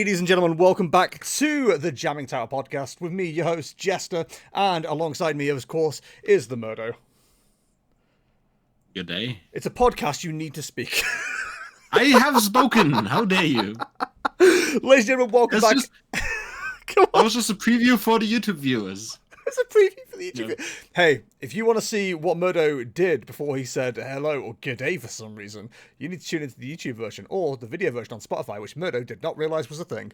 Ladies and gentlemen, welcome back to the Jamming Tower podcast with me, your host, Jester, and alongside me, of course, is the Mirdo. Good day. It's a podcast you need to speak. I have spoken. How dare you? Ladies and gentlemen, welcome back. Come on. That was just a preview for the YouTube viewers. It's a preview for the YouTube. Hey, if you want to see what Mirdo did before he said hello or good day for some reason, you need to tune into the YouTube version or the video version on Spotify, which Mirdo did not realize was a thing.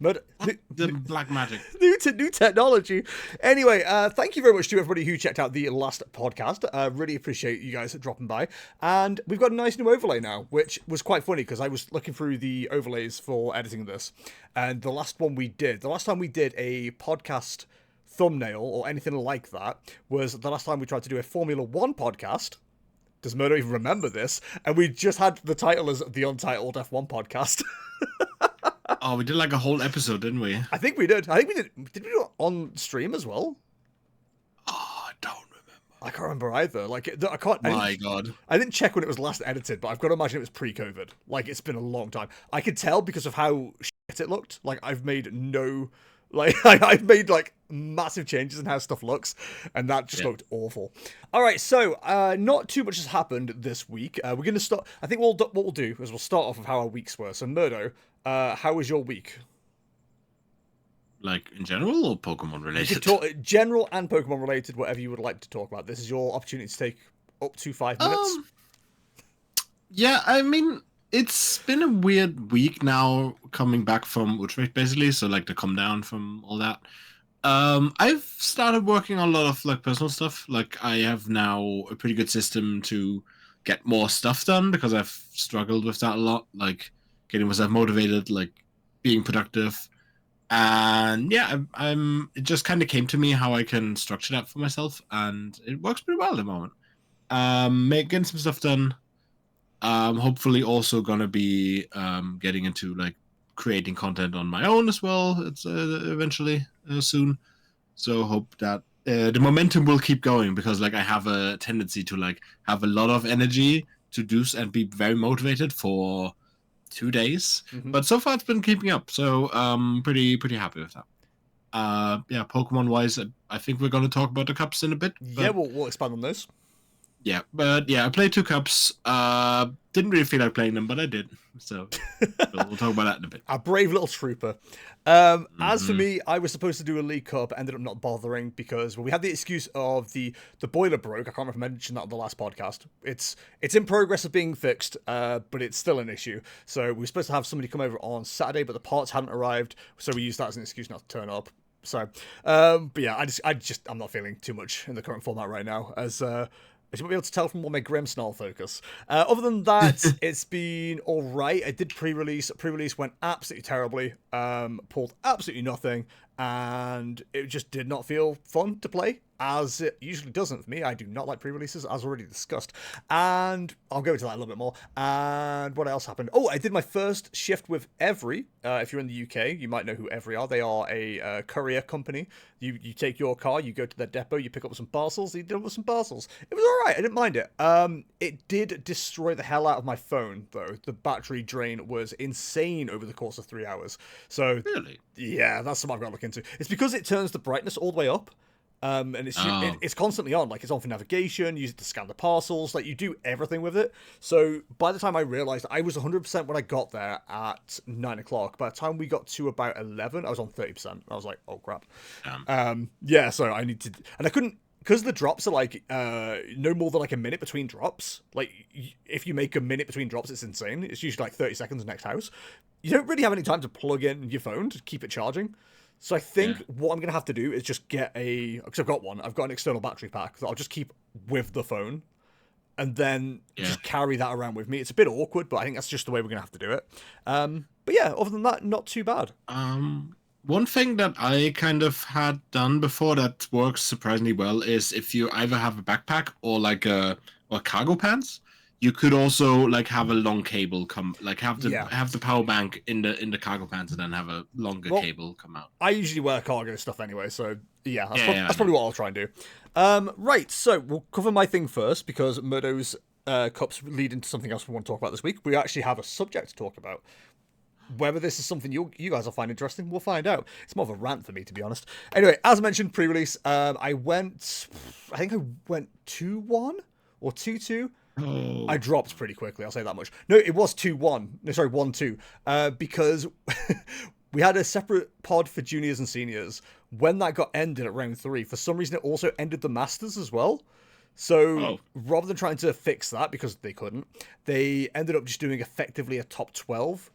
The black magic. New technology. Anyway, thank you very much to everybody who checked out the last podcast. Really appreciate you guys dropping by. And we've got a nice new overlay now, which was quite funny because I was looking through the overlays for editing this. And the last time we did a podcast thumbnail or anything like that was the last time we tried to do a Formula 1 podcast. Does Mirdo even remember this? And we just had the title as the Untitled F1 podcast. Oh, we did like a whole episode, didn't we? I think we did. Did we do it on stream as well? Oh, I don't remember. I can't remember either. Like, I can't. God. I didn't check when it was last edited, but I've got to imagine it was pre-COVID. Like, it's been a long time. I could tell because of how shit it looked. Like, I've made massive changes in how stuff looks, and that just looked awful. All right, so not too much has happened this week. We're going to start. I think what we'll do is we'll start off with how our weeks were. So, Mirdo, how was your week? Like in general or Pokemon related? You can talk general and Pokemon related, whatever you would like to talk about. This is your opportunity to take up to 5 minutes. Yeah, I mean, it's been a weird week now coming back from Utrecht, basically. So, like, to come down from all that. I've started working on a lot of, like, personal stuff. Like, I have now a pretty good system to get more stuff done because I've struggled with that a lot. Like, getting myself motivated, like, being productive. And, yeah, it just kind of came to me how I can structure that for myself. And it works pretty well at the moment. Getting some stuff done. Hopefully also gonna be getting into like creating content on my own as well. It's eventually soon. So hope that the momentum will keep going because like I have a tendency to like have a lot of energy to do and be very motivated for 2 days. But so far it's been keeping up. So pretty happy with that. Yeah, Pokemon wise, I think we're gonna talk about the cups in a bit. Yeah, we'll expand on those. Yeah, but yeah, I played 2 cups. Didn't really feel like playing them, but I did. So we'll talk about that in a bit. A brave little trooper. As for me, I was supposed to do a League Cup, ended up not bothering because we had the excuse of the boiler broke. I can't remember if I mentioned that on the last podcast. It's in progress of being fixed, but it's still an issue. So we were supposed to have somebody come over on Saturday, but the parts hadn't arrived, so we used that as an excuse not to turn up. So, but yeah, I'm not feeling too much in the current format right now, as you might be able to tell from all my Grimmsnarl focus. Other than that, it's been alright. I did pre-release. Pre-release went absolutely terribly. Pulled absolutely nothing. And it just did not feel fun to play, as it usually doesn't for me. I do not like pre-releases, as already discussed. And I'll go into that a little bit more. And what else happened? Oh, I did my first shift with Every. If you're in the UK, you might know who Every are. They are a courier company. You take your car, you go to their depot, you pick up some parcels, you deliver some parcels. It was alright, I didn't mind it. It did destroy the hell out of my phone, though. The battery drain was insane over the course of 3 hours. So, really? Yeah, that's something I've got to look into. It's because it turns the brightness all the way up. And it's constantly on. Like, it's on for navigation, use it to scan the parcels, like, you do everything with it. So, by the time I realised, I was 100% when I got there at 9 o'clock. By the time we got to about 11, I was on 30%. I was like, oh, crap. Yeah, so I need to... And I couldn't... Because the drops are, like, no more than, like, a minute between drops. Like, if you make a minute between drops, it's insane. It's usually, like, 30 seconds next house. You don't really have any time to plug in your phone to keep it charging. So I think what I'm going to have to do is just get because I've got one. I've got an external battery pack that I'll just keep with the phone and then just carry that around with me. It's a bit awkward, but I think that's just the way we're going to have to do it. But yeah, other than that, not too bad. One thing that I kind of had done before that works surprisingly well is if you either have a backpack or like or cargo pants, you could also like have a long cable come, like have the power bank in the cargo pants and then have a longer cable come out. I usually wear cargo stuff anyway, so yeah, that's probably what I'll try and do. Right, so we'll cover my thing first because Mirdo's cups lead into something else we want to talk about this week. We actually have a subject to talk about. Whether this is something you guys will find interesting, we'll find out. It's more of a rant for me, to be honest. Anyway, as I mentioned, pre-release, I think I went 2-1 or 2-2. Oh, I dropped pretty quickly, I'll say that much. No, it was 2-1. No, sorry, 1-2. Because we had a separate pod for juniors and seniors. When that got ended at round 3, for some reason it also ended the Masters as well. So rather than trying to fix that, because they couldn't, they ended up just doing effectively a top 12.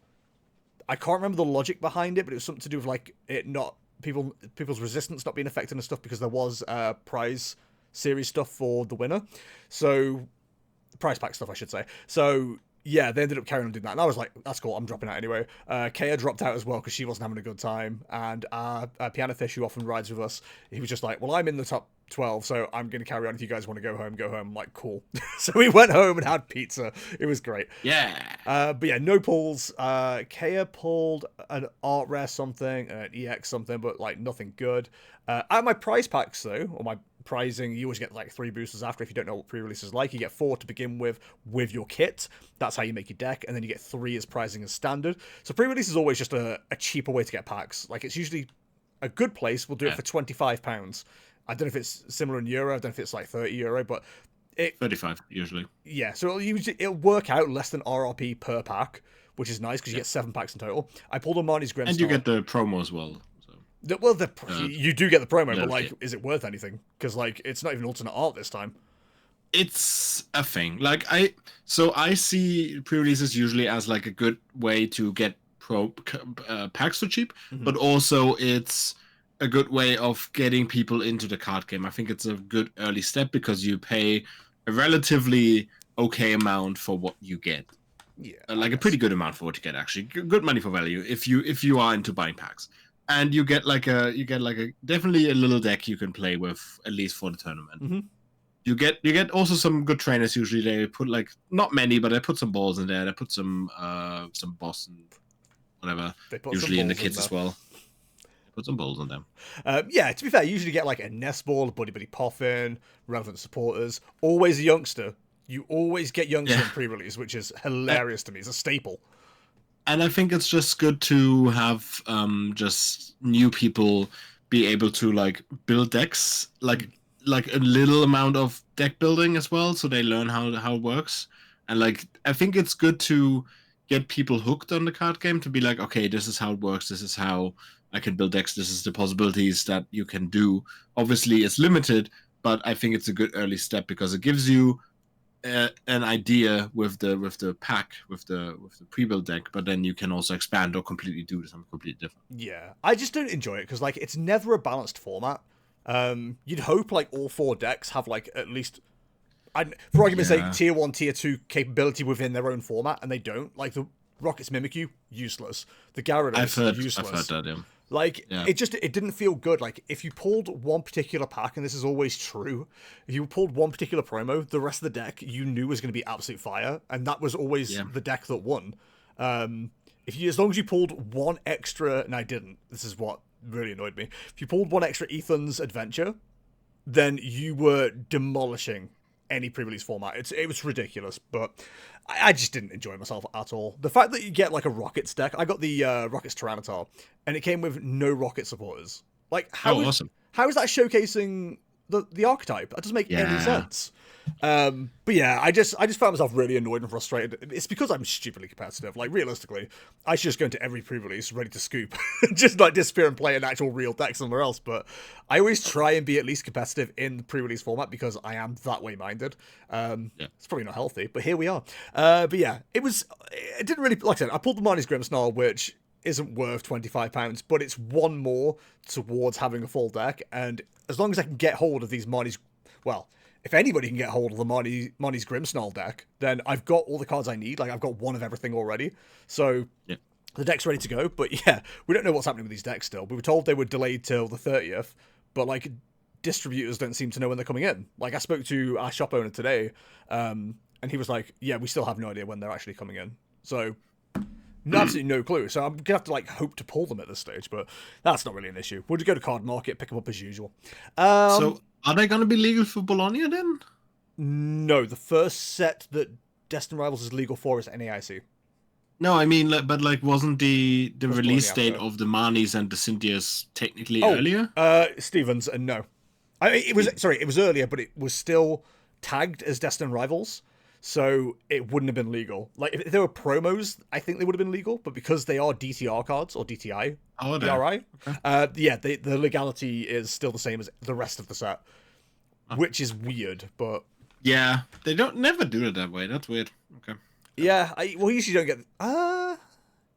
I can't remember the logic behind it, but it was something to do with like it not people's resistance not being affected and stuff, because there was prize series stuff for the winner. So prize pack stuff, I should say. So yeah, they ended up carrying on doing that, and I was like, that's cool, I'm dropping out anyway. Kaya dropped out as well because she wasn't having a good time, and Piano Fish, who often rides with us, he was just like, well, I'm in the top 12, so I'm going to carry on. If you guys want to go home, go home. I'm like, cool. So we went home and had pizza. It was great. yeah. But yeah, no pulls. Kaya pulled an art rare something, an EX something, but like nothing good. At my prize packs though, or my prizing, you always get like 3 boosters after. If you don't know what pre-release is like, you get 4 to begin with your kit. That's how you make your deck, and then you get 3 as prizing as standard. So pre-release is always just a cheaper way to get packs. Like, it's usually a good place. We'll do it for £25. I don't know if it's similar in Euro. I don't know if it's like €30, but 35 usually. Yeah, so it'll work out less than RRP per pack, which is nice because you get 7 packs in total. I pulled a Marnie's Grim. And you get the promo as well. So. Well, you do get the promo, but like, is it worth anything? Because like, it's not even alternate art this time. It's a thing. Like I see pre-releases usually as like a good way to get packs for cheap, but also it's a good way of getting people into the card game. I think it's a good early step because you pay a relatively okay amount for what you get. Yeah, like a pretty good amount for what you get, actually. Good money for value if you are into buying packs. And you get like a definitely a little deck you can play with, at least for the tournament. You get also some good trainers. Usually they put like, not many, but they put some balls in there. They put some boss and whatever. Usually in the kits as well. Put some balls on them. Yeah, to be fair, you usually get like a nest ball, a buddy poffin, relevant supporters, always a youngster. You always get youngster in pre-release, which is hilarious to me. It's a staple. And I think it's just good to have just new people be able to like build decks, like a little amount of deck building as well, so they learn how it works. And like, I think it's good to get people hooked on the card game, to be like, okay, this is how it works. This is how I can build decks. This is the possibilities that you can do. Obviously, it's limited, but I think it's a good early step because it gives you an idea with the pack, with the pre-built deck, but then you can also expand or completely do something completely different. Yeah, I just don't enjoy it because like, it's never a balanced format. You'd hope like all 4 decks have like at least, for argument's sake, tier 1, tier 2 capability within their own format, and they don't. Like the Rockets Mimikyu, useless. The Gyarados, useless. I've heard that, yeah. Like, it didn't feel good. Like, if you pulled one particular pack, and this is always true, if you pulled one particular promo, the rest of the deck you knew was going to be absolute fire, and that was always the deck that won. As long as you pulled one extra, and I didn't, this is what really annoyed me. If you pulled one extra Ethan's Adventure, then you were demolishing any pre-release format. It was ridiculous, but I just didn't enjoy myself at all. The fact that you get like a Rockets deck, I got the Rockets Tyranitar, and it came with no Rocket supporters. Like, awesome. How is that showcasing the archetype? That doesn't make any sense. But yeah, I just found myself really annoyed and frustrated. It's because I'm stupidly competitive. Like, realistically, I should just go into every pre-release ready to scoop, just like disappear and play an actual real deck somewhere else. But I always try and be at least competitive in the pre-release format because I am that way minded. It's probably not healthy, but here we are. But yeah, it didn't really, like I said, I pulled the Marnie's Grimmsnarl, which isn't worth £25, but it's one more towards having a full deck. And as long as I can get hold of these Marnie's, well, if anybody can get hold of the Marnie's Grimmsnarl deck, then I've got all the cards I need. Like, I've got one of everything already. So the deck's ready to go. But yeah, we don't know what's happening with these decks still. We were told they were delayed till the 30th, but like, distributors don't seem to know when they're coming in. Like, I spoke to our shop owner today, and he was like, yeah, we still have no idea when they're actually coming in. So absolutely no clue. So I'm going to have to like hope to pull them at this stage, but that's not really an issue. We'll just go to Card Market, pick them up as usual. So are they going to be legal for Bologna then? No, the first set that Destin Rivals is legal for is NAIC. No, I mean, but like, wasn't the Was release Colony date after. of the Marnies and the Cynthias technically Oh, earlier? Stevens, no. It was sorry, it was earlier, but it was still tagged as Destined Rivals, so it wouldn't have been legal. Like if there were promos, I think they would have been legal, but because they are DTR cards or DTI, Oh, there. DRI, Okay. yeah, the legality is still the same as the rest of the set, which is weird. But Yeah, they don't never do it that way. That's weird. Okay. yeah, well, usually don't get.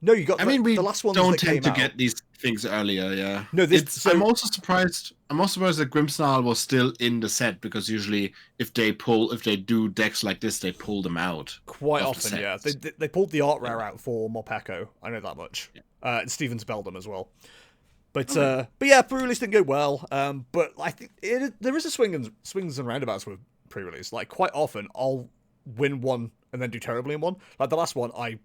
No, you got I mean, the we last ones don't that tend came to out. get these things earlier. Yeah, No, this it's. so I'm also surprised. I'm also surprised that Grimsnarl was still in the set because usually, if they do decks like this, they pull them out quite of the often, yeah. sets. They pulled the art rare Yeah. out for Morpeko. I know that much. Yeah. And Stevens Beldam as well. But Okay. but yeah, pre-release didn't go well. But I think there is a swings and roundabouts with pre-release. Like quite often, I'll win one and then do terribly in one. Like the last one, I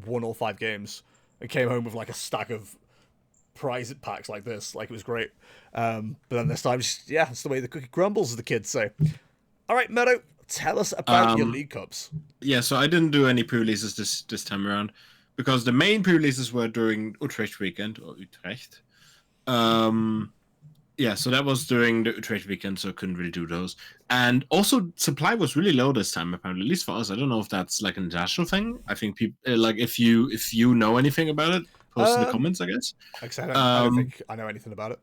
won all 5 games and came home with like a stack of prize packs like this. Like it was great. But then this time, just, yeah, it's the way the cookie crumbles, as the kids say. All right, Meadow, tell us about your League Cups. Yeah, so I didn't do any pre-releases this time around because the main pre-releases were during Utrecht weekend or Utrecht. Yeah, so that was during the Utrecht weekend, so I couldn't really do those. And also, supply was really low this time, apparently, at least for us. I don't know if that's like an international thing. I think people like if you know anything about it, post in the comments, I guess. Like I said, I don't think I know anything about it.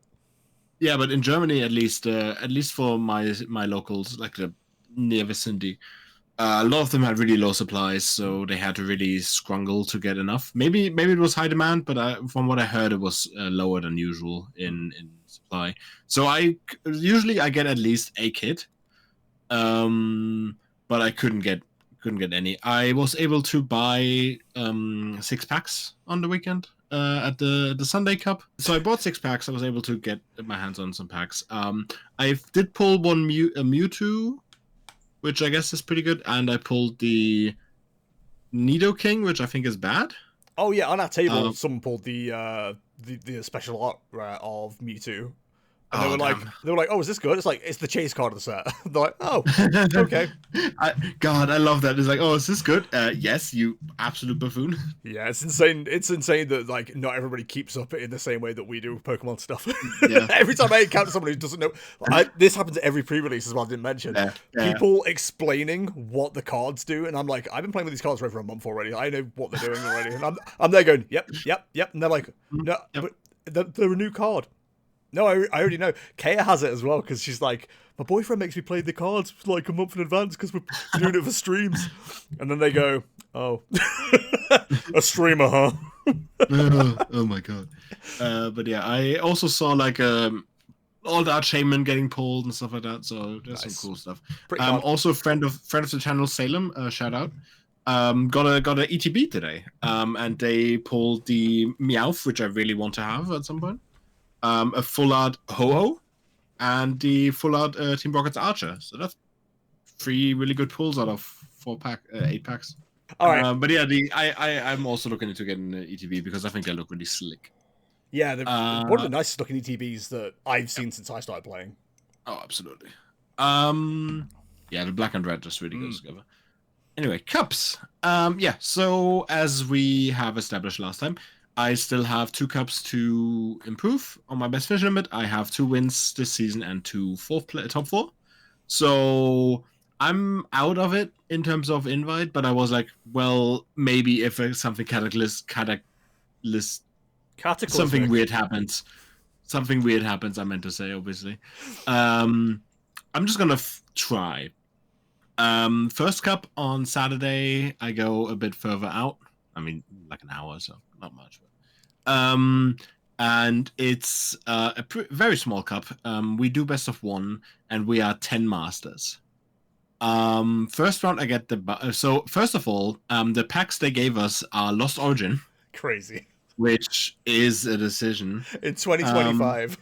Yeah, but in Germany, at least for my locals, like the near vicinity, a lot of them had really low supplies, so they had to really scrungle to get enough. Maybe it was high demand, but from what I heard, it was lower than usual in supply. So I usually get at least a kit, but I couldn't get any. I was able to buy 6 packs on the weekend at the Sunday Cup. So I bought 6 packs. I was able to get my hands on some packs. I did pull one Mewtwo, which I guess is pretty good, and I pulled the Nidoking, which I think is bad. Oh yeah, on our table, someone pulled the special art of Mewtwo. And they were like, oh, is this good? It's like, it's the chase card of the set. They're like, oh, okay. God, I love that. It's like, oh, is this good? Yes, you absolute buffoon. Yeah, it's insane. It's insane that like not everybody keeps up in the same way that we do with Pokemon stuff. Yeah. Every time I encounter someone who doesn't know, this happens at every pre-release as well. I didn't mention people explaining what the cards do, and I'm like, I've been playing with these cards for over a month already. I know what they're doing already, and I'm there going, yep, and they're like, no, but they're a new card. No, I already know. Kaya has it as well because she's like, my boyfriend makes me play the cards like a month in advance because we're doing it for streams. And then they go, oh, a streamer, huh? Oh my god. But yeah, I also saw like all that shaman getting pulled and stuff like that. So there's some cool stuff. Also friend of the channel Salem, shout out. Got a ETB today. And they pulled the Meowth, which I really want to have at some point. A full art Ho-Oh, and the full art Team Rocket's Archer. So that's 3 really good pulls out of 8 packs. All right. But yeah, I'm also looking into getting an ETB because I think they look really slick. Yeah, one of the nicest looking ETBs that I've seen since I started playing. Oh, absolutely. Yeah, the black and red just really goes together. Anyway, cups. Yeah, so as we have established last time, I still have 2 cups to improve on my best finish limit. I have 2 wins this season and 2 top 4. So I'm out of it in terms of invite, but I was like, well, maybe if something something weird happens. Something weird happens, I meant to say, obviously. I'm just going to try. First cup on Saturday, I go a bit further out. I mean, like an hour, so not much. And it's a very small cup. We do best of 1, and we are 10 masters. First round, I get so first of all, the packs they gave us are Lost Origin. Crazy. Which is a decision. In 2025.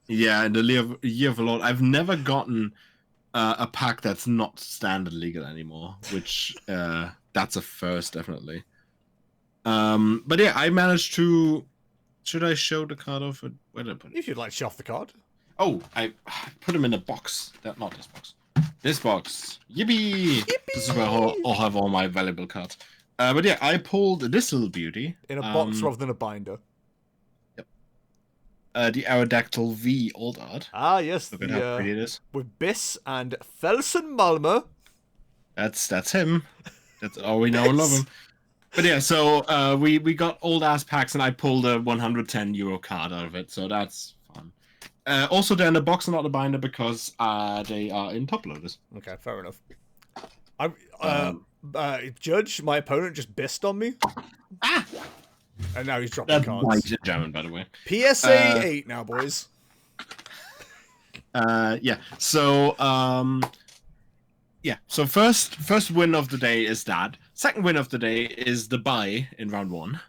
Yeah, in the year of the Lord. I've never gotten a pack that's not standard legal anymore, which that's a first, definitely. But yeah, I managed to. Should I show the card off? Where did I put it? If you'd like to show off the card. Oh, I put them in a box. Not this box. This box. Yippee! This is where I'll have all my valuable cards. But yeah, I pulled this little beauty. In a box rather than a binder. Yep. The Aerodactyl V old art. Ah, yes. Look at how pretty it is. With Biss and Felsen Malmer. That's him. That's all we know and love him. But yeah, so we got old ass packs, and I pulled a 110 euro card out of it, so that's fun. Also, they're in the box and not the binder because they are in top loaders. Okay, fair enough. Judge, my opponent just bissed on me. And now he's dropping cards. That's in German, by the way. PSA 8 now, boys. Yeah. So So first win of the day is that. Second win of the day is the buy in round 1,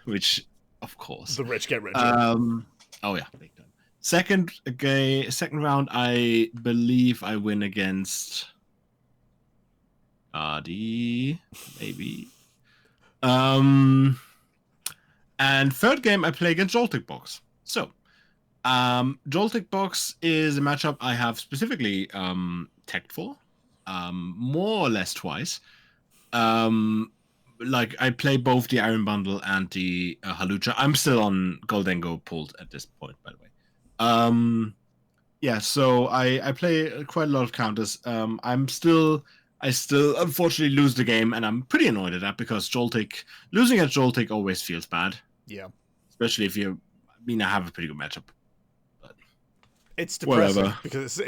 which of course the rich get richer. Oh yeah, big time. Second round, I believe I win against Ardy, maybe. And third game, I play against Joltik Box. So, Joltik Box is a matchup I have specifically teched for, more or less twice. Like, I play both the Iron Bundle and the Halucha. I'm still on Goldengo pulled at this point, by the way. Yeah, so I play quite a lot of counters. I still unfortunately lose the game, and I'm pretty annoyed at that because losing at Joltik always feels bad. Yeah. Especially if I have a pretty good matchup. But it's depressing whatever. Because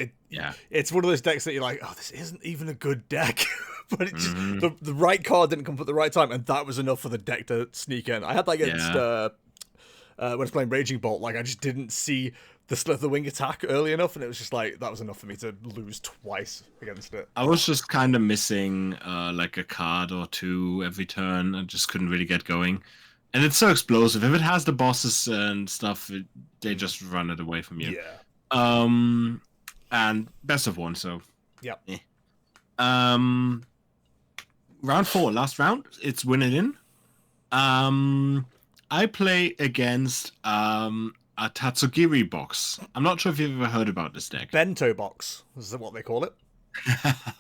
it's one of those decks that you're like, oh, this isn't even a good deck. But it just, the right card didn't come up at the right time, and that was enough for the deck to sneak in. I had that against when I was playing Raging Bolt. Like, I just didn't see the Slither Wing attack early enough, and it was just like, that was enough for me to lose twice against it. I was just kind of missing like a card or two every turn. I just couldn't really get going. And it's so explosive. If it has the bosses and stuff, they just run it away from you. Yeah. And best of one, so. Yeah. Round 4, last round. It's win it in. I play against a Tatsugiri box. I'm not sure if you've ever heard about this deck. Bento box is what they call it.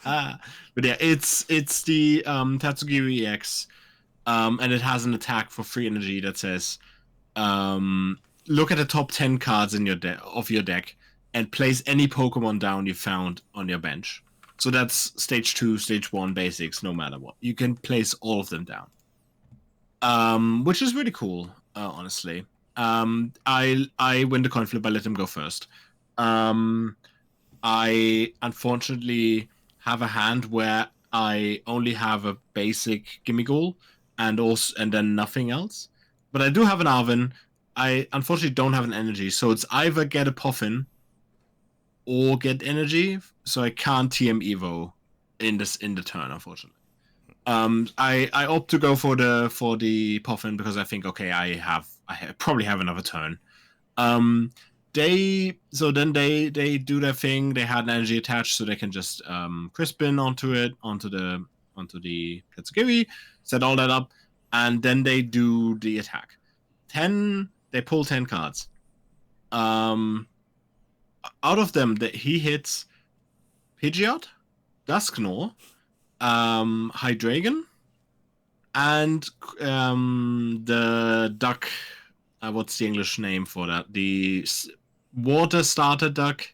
But yeah, it's the Tatsugiri EX, and it has an attack for free energy that says, look at the top 10 cards in your deck and place any Pokemon down you found on your bench. So that's stage 2, stage 1 basics, no matter what. You can place all of them down. Which is really cool, honestly. I win the coin flip. I let him go first. I unfortunately have a hand where I only have a basic Gimmighoul and then nothing else. But I do have an Arvin. I unfortunately don't have an energy, so it's either get a Puffin or get energy. So I can't TM Evo in the turn, unfortunately. I opt to go for the Puffin because I think, okay, I probably have another turn. They do their thing. They had an energy attached, so they can just Crispin onto the Tatsugiri, set all that up, and then they do the attack. They pull 10 cards. Out of them, he hits Pidgeot, Dusknoir, Hydreigon, and the duck. What's the English name for that? The water starter duck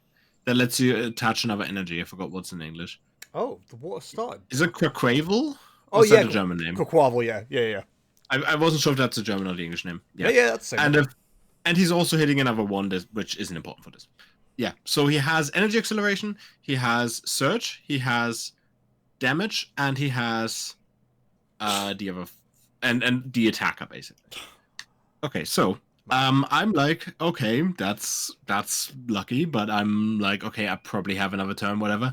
that lets you attach another energy. I forgot what's in English. Oh, the water starter. Is it Quaquavel? Oh, yeah. The German name? Quaquavel, yeah. I wasn't sure if that's the German or the English name. Yeah, that's the same. And he's also hitting another one, which isn't important for this. Yeah, so he has energy acceleration, he has surge, he has damage, and he has the other and the attacker basically. Okay, so I'm like, okay, that's lucky, but I'm like, okay, I probably have another turn, whatever.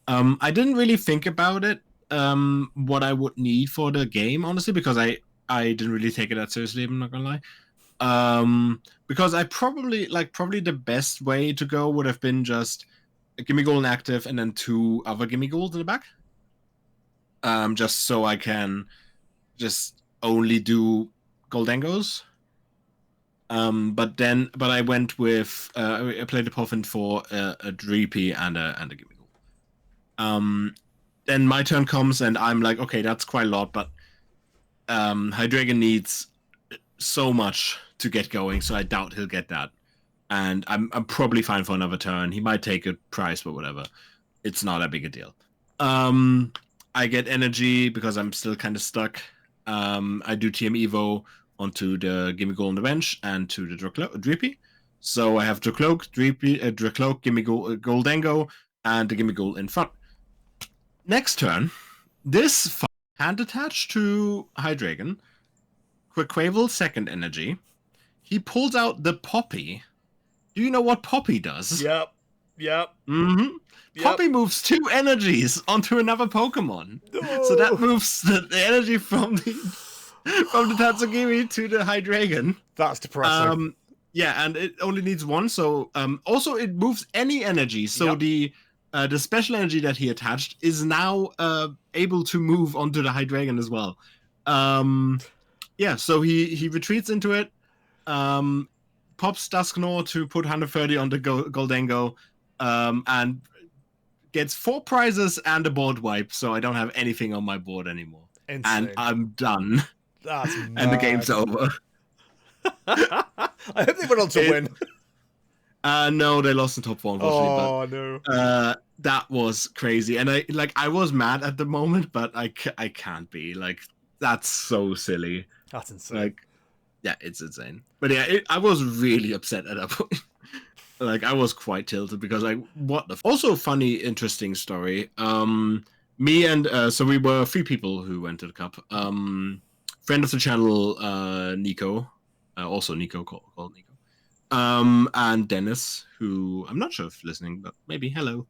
I didn't really think about it, what I would need for the game, honestly, because I didn't really take it that seriously, I'm not gonna lie. Because I probably the best way to go would have been just a Gimmighoul inactive and then 2 other Gimmighouls in the back. Just so I can just only do Goldengos. But I went with I played the Puffin for a Dreepy and a Gimmighoul. Then my turn comes and I'm like, okay, that's quite a lot, but Hydreigon needs so much to get going, so I doubt he'll get that. And I'm probably fine for another turn. He might take a prize, but whatever. It's not that big a deal. I get energy because I'm still kind of stuck. I do TM Evo onto the Gimme Goal on the bench and to the Dreepy. So I have Dracloak, Dracloak, Gimme Goldango, and the Gimme Goal in front. Next turn, this hand attached to Hydreigon, Quaquavel second energy. He pulls out the Poppy. Do you know what Poppy does? Yep. Mm-hmm. Yep. Poppy moves 2 energies onto another Pokemon. No. So that moves the energy from the Tatsugimi to the Hydreigon. That's depressing. Yeah, and it only needs 1. So also it moves any energy. So the special energy that he attached is now able to move onto the Hydreigon as well. Yeah, so he retreats into it. Pops Dusknoir to put 130 on the Goldango, and gets 4 prizes and a board wipe, so I don't have anything on my board anymore. Insane. And I'm done. That's mad. And the game's over. I hope they went on to win. No, they lost in top 4, unfortunately. Oh, no. That was crazy. And I was mad at the moment, but I can't be. Like, that's so silly. That's insane. Like, yeah, it's insane. But yeah, I was really upset at that point. Like, I was quite tilted because, like, what the... Also, funny, interesting story. Me and... so we were 3 people who went to the Cup. Friend of the channel, Nico. Also Nico, called Nico. And Dennis, who... I'm not sure if listening, but maybe. Hello.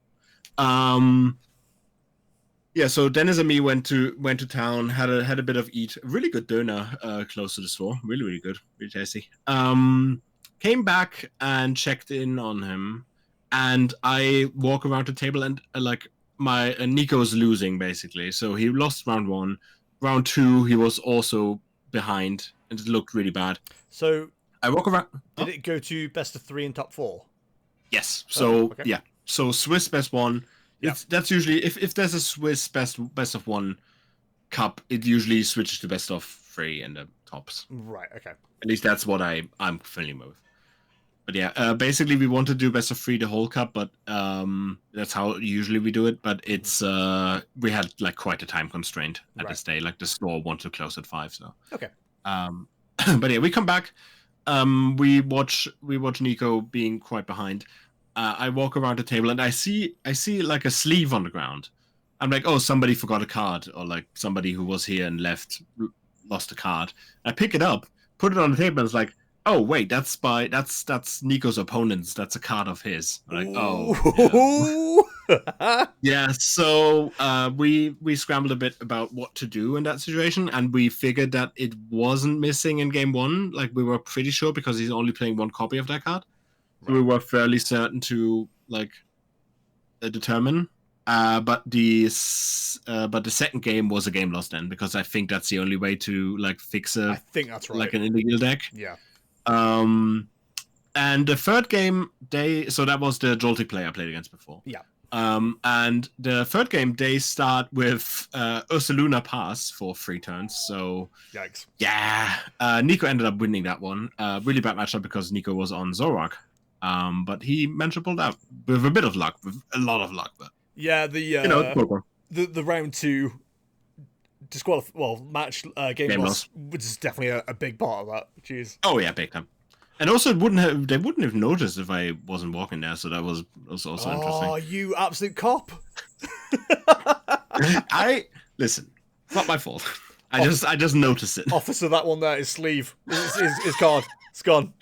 Yeah, so Dennis and me went to town, had a bit of eat. Really good doner close to the store. Really, really good. Really tasty. Came back and checked in on him, and I walk around the table and like my Nico's losing basically. So he lost round 1. Round 2, he was also behind, and it looked really bad. So I walk around. Did it go to best of 3 and top 4? Yes. So okay. Yeah. So Swiss best 1. That's usually if there's a Swiss best of 1 cup, it usually switches to best of 3 in the tops. Right. Okay. At least that's what I'm familiar with. But yeah, basically we want to do best of 3 the whole cup, but that's how usually we do it. But it's we had like quite a time constraint at this day. Like the store wanted to close at 5, so okay. But yeah, we come back. We watch Nico being quite behind. I walk around the table and I see like a sleeve on the ground. I'm like, oh, somebody forgot a card, or like somebody who was here and left lost a card. I pick it up, put it on the table, and it's like, oh wait, that's Nico's opponent's. That's a card of his. I'm like, oh, yeah. Yeah. So we scrambled a bit about what to do in that situation, and we figured that it wasn't missing in game 1. Like we were pretty sure because he's only playing 1 copy of that card. So we were fairly certain to like determine. But the second game was a game lost then, because I think that's the only way to like fix I think that's right. Like an illegal deck. Yeah. And the third game so that was the Jolty player I played against before. Yeah. And the third game they start with Ursaluna Pass for 3 turns. So yikes. Yeah. Nico ended up winning that one. Really bad matchup because Nico was on Zoroark. But he managed to pull out with a bit of luck, with a lot of luck, but yeah, the round 2 match game loss was definitely a big part of that. Jeez. Oh yeah, big time. And also, they wouldn't have noticed if I wasn't walking there, so that was also interesting. Oh, you absolute cop! Listen, it's not my fault. I just noticed it. Officer, that one there, his sleeve, his card, it's gone.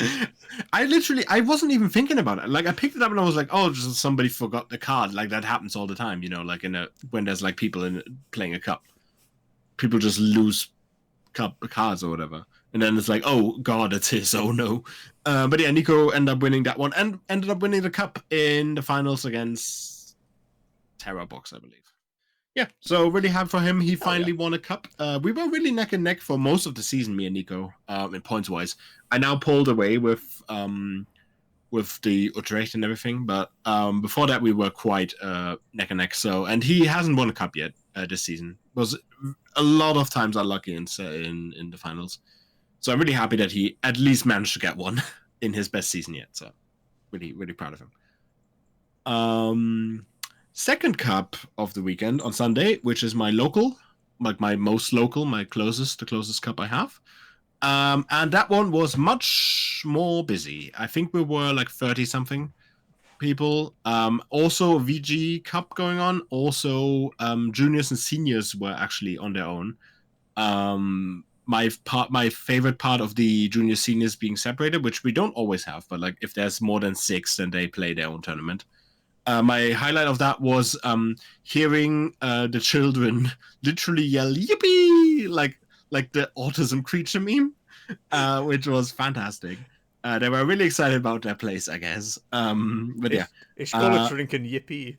I wasn't even thinking about it. Like I picked it up and I was like, oh, just somebody forgot the card. Like that happens all the time, you know. Like when there's like people playing a cup, people just lose cards or whatever, and then it's like, oh god, it's his. Oh no. But yeah, Nico ended up winning that one and ended up winning the cup in the finals against Terra Box, I believe. Yeah, so really happy for him. He finally won a cup. We were really neck and neck for most of the season, me and Nico, in points wise. I now pulled away with the Utrecht and everything, but before that we were quite neck and neck. So, and he hasn't won a cup yet this season. was a lot of times unlucky in the finals. So I'm really happy that he at least managed to get one in his best season yet. So really, really proud of him. Second cup of the weekend on Sunday, which is my local, like my most local, the closest cup I have. And that one was much more busy. I think we were like 30 something people. Also VG Cup going on. Also, juniors and seniors were actually on their own. My favorite part of the junior seniors being separated, which we don't always have, but like if there's more than 6, then they play their own tournament. My highlight of that was hearing the children literally yell "Yippee!" like the autism creature meme, which was fantastic. They were really excited about their place, I guess. But yeah. Ich Cola trinken, yippee.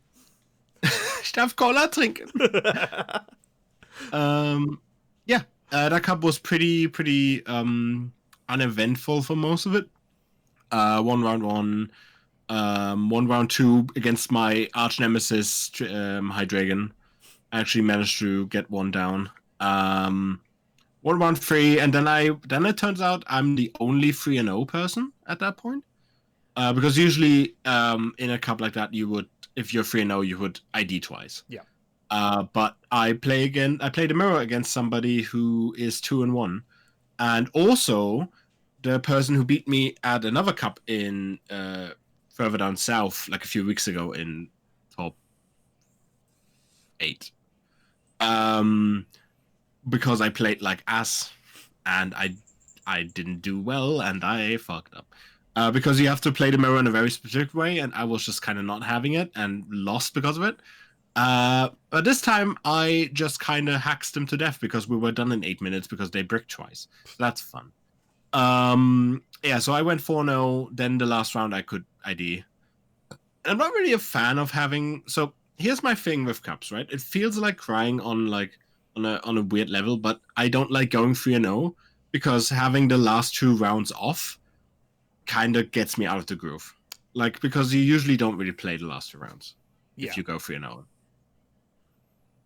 Ich darf Cola trinken. Yeah, that cup was pretty uneventful for most of it. One round one, one round two against my arch nemesis, Hydreigon. I actually managed to get one down. 1 round 3, and then it turns out I'm the only 3-0 person at that point. Because usually in a cup like that, you would, if you're 3-0, you would ID twice. Yeah. But I played a mirror against somebody who is 2-1, and also the person who beat me at another cup in further down south, like a few weeks ago in top 8. Because I played like ass, and I didn't do well, and I fucked up. Because you have to play the mirror in a very specific way, and I was just kind of not having it and lost because of it. But this time I just kind of hacked them to death because we were done in 8 minutes because they bricked twice. So that's fun. Yeah, so I went 4-0. Then the last round I could ID. I'm not really a fan of having. So here's my thing with cups, right? It feels like crying on a weird level, but I don't like going 3-0 because having the last 2 rounds off kind of gets me out of the groove. Like, because you usually don't really play the last 2 rounds if you go 3-0.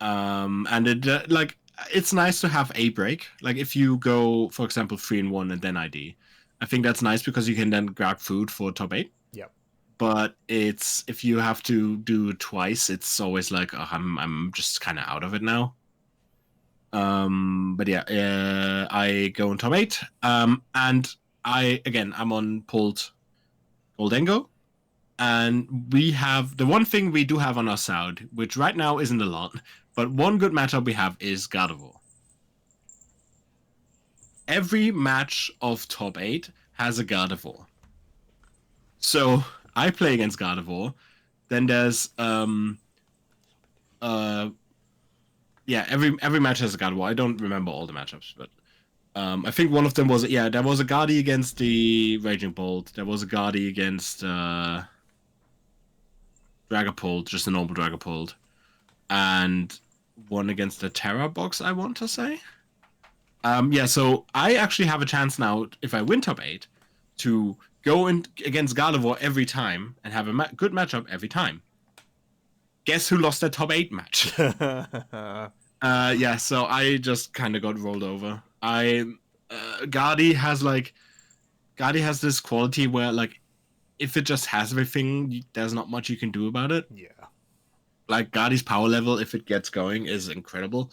And it like it's nice to have a break. Like if you go, for example, 3-1 and then ID, I think that's nice because you can then grab food for top 8. Yep. But it's if you have to do it twice, it's always like I'm just kind of out of it now. But yeah, I go on top 8. And I'm on pulled Goldengo. And we have the one thing we do have on our side, which right now isn't a lot, but one good matchup we have is Gardevoir. Every match of top 8 has a Gardevoir. So I play against Gardevoir. Then there's every match has a Gardevoir. I don't remember all the matchups, but I think one of them was there was a Guardy against the Raging Bolt. There was a Guardy against Dragapult, just a normal Dragapult, and one against the Terra box, I want to say. So I actually have a chance now, if I win top 8, to go in against Gardevoir every time and have a good matchup every time. Guess who lost their top 8 match? So I just kind of got rolled over. Guardy has this quality where, like, if it just has everything, there's not much you can do about it. Yeah. Like, Guardy's power level, if it gets going, is incredible.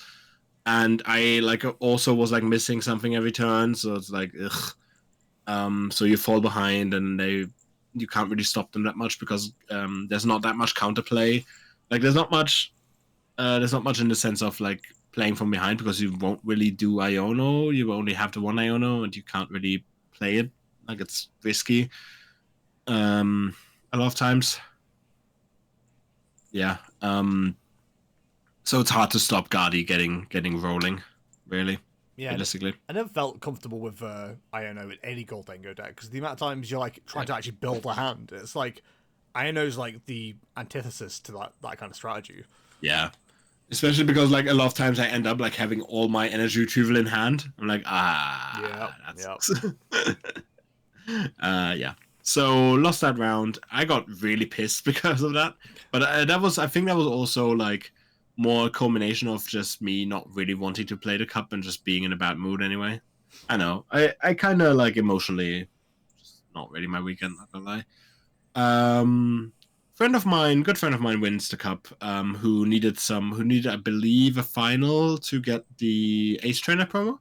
And I, also was, missing something every turn, so it's like, ugh. So you fall behind, and you can't really stop them that much because there's not that much counterplay. Like, there's not much in the sense of, playing from behind because you won't really do Iono. You only have the one Iono, and you can't really play it. Like, it's risky. A lot of times. Yeah. So it's hard to stop Guardy getting rolling, really. Yeah, realistically. I never felt comfortable with Iono in any Goldengo deck because the amount of times you're trying to actually build a hand, it's like Iono's the antithesis to that kind of strategy. Yeah, especially because a lot of times I end up having all my energy retrieval in hand. I'm like, that sucks. Yeah. So lost that round. I got really pissed because of that. But I think that was also more a culmination of just me not really wanting to play the cup and just being in a bad mood anyway. I know. I kind of like emotionally, just not really my weekend. Not gonna lie. Good friend of mine wins the cup. Who needed, I believe, a final to get the Ace Trainer promo.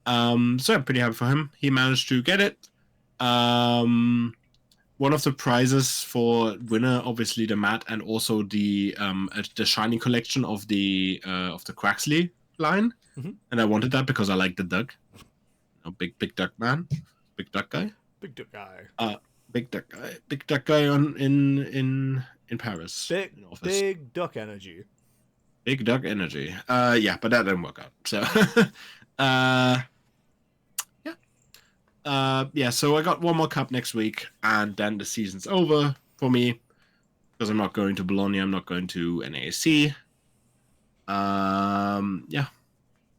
So I'm pretty happy for him. He managed to get it. One of the prizes for winner, obviously the mat, and also the shiny collection of the Quaxley line. Mm-hmm. And I wanted that because I like the duck. Big duck man, big duck guy. Big duck guy. Big duck guy in Paris. Big duck energy. Big duck energy. Yeah, but that didn't work out. So, yeah. So I got one more cup next week, and then the season's over for me because I'm not going to Bologna. I'm not going to NAC. Yeah.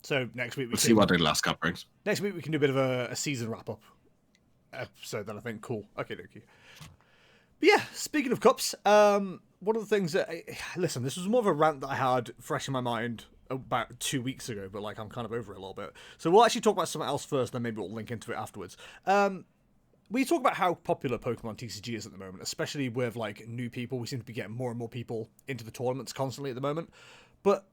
So next week we'll see what the last cup brings. Next week we can do a bit of a season wrap up episode. Then I think cool. Okay. But yeah, speaking of cups, one of the things that listen, this was more of a rant that I had fresh in my mind about 2 weeks ago, but like I'm kind of over it a little bit. So we'll actually talk about something else first, then maybe we'll link into it afterwards. We talk about how popular Pokemon TCG is at the moment, especially with like new people. We seem to be getting more and more people into the tournaments constantly at the moment, but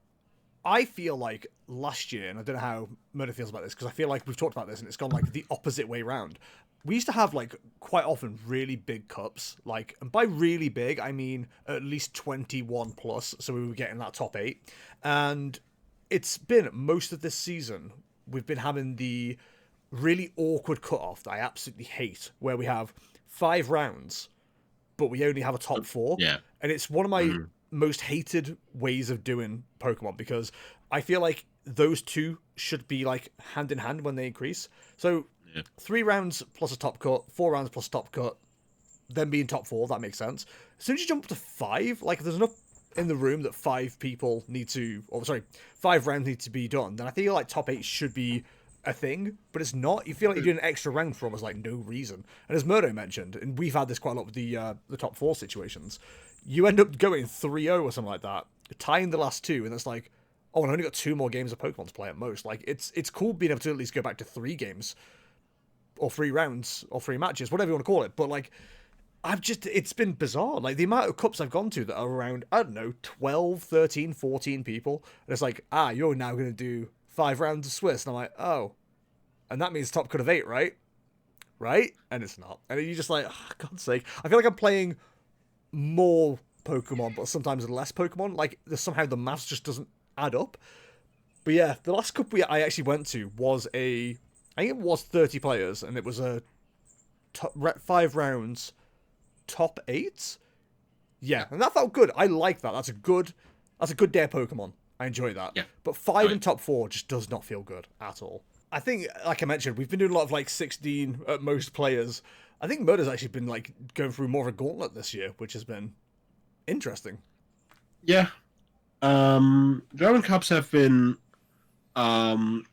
I feel like last year, and I don't know how Mirdo feels about this, because I feel like we've talked about this and it's gone like the opposite way round. We used to have like quite often really big cups, like, and by really big, I mean at least 21 plus. So we were getting that top 8. And it's been most of this season, we've been having the really awkward cutoff that I absolutely hate, where we have 5 rounds, but we only have a top 4. Yeah. And it's one of my most hated ways of doing Pokemon, because I feel like those two should be like hand in hand when they increase. So 3 rounds plus a top cut, 4 rounds plus a top cut, then being top 4, that makes sense. As soon as you jump up to 5, like there's enough in the room that 5 rounds need to be done, then I feel like top 8 should be a thing, but it's not. You feel like you're doing an extra round for almost like no reason. And as Mirdo mentioned, and we've had this quite a lot with the top 4 situations, you end up going 3-0 or something like that, tying the last 2, and it's like, oh, and I only got 2 more games of Pokemon to play at most. Like it's cool being able to at least go back to 3 games or 3 rounds or 3 matches, whatever you want to call it. But like, it's been bizarre. Like the amount of cups I've gone to that are around, I don't know, 12, 13, 14 people. And it's like, you're now going to do 5 rounds of Swiss. And I'm like, oh, and that means top cut of 8, right? Right? And it's not. And you're just like, oh, God's sake. I feel like I'm playing more Pokemon, but sometimes less Pokemon. Like somehow the maths just doesn't add up. But yeah, the last cup I actually went to was I think it was 30 players, and it was a 5 rounds, top 8. Yeah, and that felt good. I like that. That's a good day of Pokemon. I enjoy that. Yeah. But 5 in top 4 just does not feel good at all. I think, like I mentioned, we've been doing a lot of like 16 at most players. I think Mirdo's actually been like going through more of a gauntlet this year, which has been interesting. Yeah. German Cups have been well,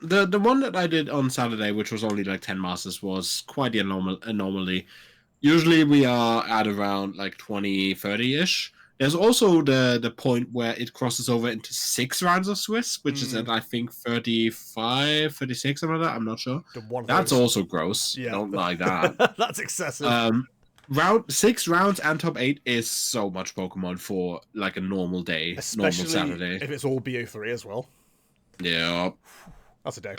the one that I did on Saturday, which was only like 10 masters, was quite the anomaly. Usually we are at around like 20, 30-ish. There's also the point where it crosses over into 6 rounds of Swiss, which is at, I think, 35, 36, something like that. I'm not sure. That's also gross. Yeah. Don't like that. That's excessive. 6 rounds and top 8 is so much Pokemon for like a normal day, especially normal Saturday. If it's all BO3 as well. Yeah. That's a day.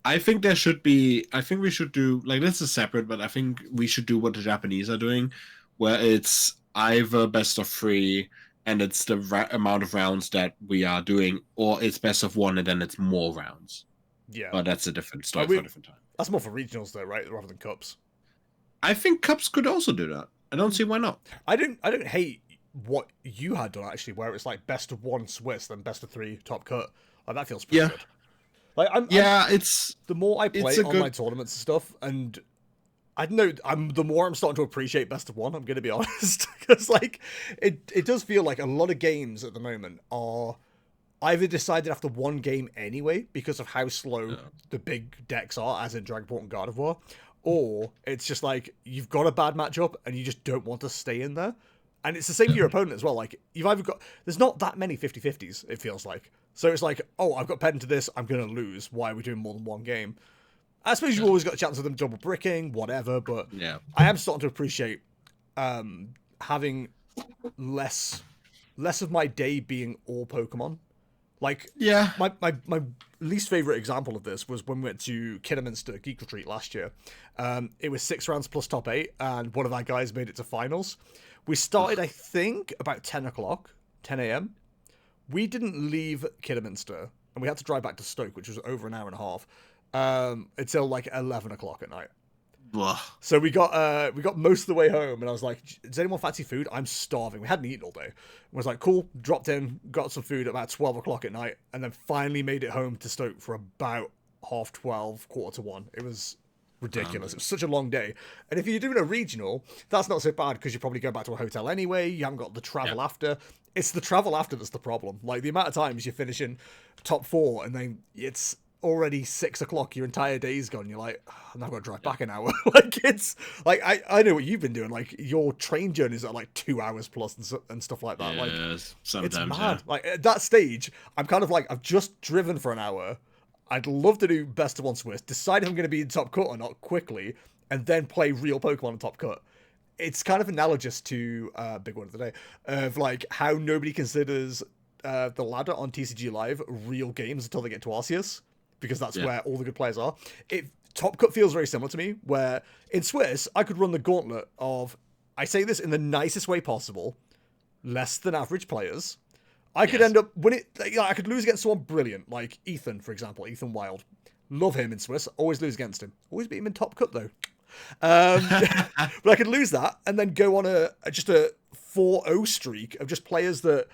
I think there should be. I think we should do like this is separate, but I think we should do what the Japanese are doing, where it's either best of 3 and it's the amount of rounds that we are doing, or it's best of 1 and then it's more rounds. Yeah, but that's a different story for a different time. That's more for regionals though, right? Rather than cups. I think cups could also do that. I don't see why not. I don't hate what you had done actually, where it's like best of 1 Swiss, then best of 3 top cut. Like that feels pretty good. Like it's the more I play online tournaments and stuff, and I know the more I'm starting to appreciate best of 1. I'm going to be honest, because like it does feel like a lot of games at the moment are either decided after 1 game anyway because of how slow the big decks are, as in Dragon Ball and God of War, or it's just like you've got a bad matchup and you just don't want to stay in there. And it's the same for your opponent as well. Like, you've either got... There's not that many 50-50s, it feels like. So it's like, oh, I've got ped into this, I'm going to lose. Why are we doing more than one game? I suppose you've always got a chance of them double bricking, whatever, but I am starting to appreciate having less of my day being all Pokemon. Like, my least favorite example of this was when we went to Kidderminster Geek Retreat last year. It was 6 rounds plus top 8, and one of our guys made it to finals. We started, I think, about 10 a.m. We didn't leave Kidderminster, and we had to drive back to Stoke, which was over an hour and a half, until like 11 o'clock at night. Ugh. So we got most of the way home, and I was like, does anyone fancy food? I'm starving. We hadn't eaten all day. I was like, cool, dropped in, got some food at about 12 o'clock at night, and then finally made it home to Stoke for about 12:30, 1:45. It was ridiculous. It was such a long day. And if you're doing a regional, that's not so bad because you probably go back to a hotel anyway. You haven't got the travel after. It's the travel after that's the problem. Like, the amount of times you're finishing top 4 and then it's already 6 o'clock, your entire day's gone. You're like, oh, now I've got to drive back an hour. Like, it's like, I know what you've been doing. Like, your train journeys are like 2 hours plus and stuff like that. Like, sometimes, it's mad. Like, at that stage, I'm kind of like, I've just driven for an hour. I'd love to do best of one Swiss, decide if I'm going to be in top cut or not quickly, and then play real Pokemon in top cut. It's kind of analogous to big one of the day of like how nobody considers the ladder on TCG Live real games until they get to Arceus, because that's where all the good players are. Top cut feels very similar to me, where in Swiss I could run the gauntlet of, I say this in the nicest way possible, less than average players. I could end up I could lose against someone brilliant, like Ethan, for example, Ethan Wild. Love him in Swiss. Always lose against him. Always beat him in top cut though. But I could lose that and then go on just a 4-0 streak of just players that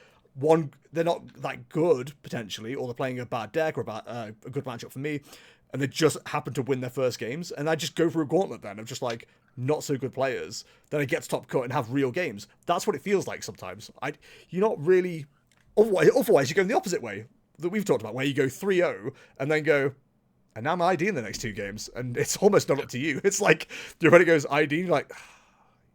they're not that good potentially, or they're playing a bad deck or a good matchup for me, and they just happen to win their first games. And I just go for a gauntlet then of just like not so good players. Then I get to top cut and have real games. That's what it feels like sometimes. You're not really. Otherwise, you go in the opposite way that we've talked about, where you go 3-0 and then go, and now I'm ID in the next 2 games, and it's almost not up to you. It's like your opponent goes ID, and you're like,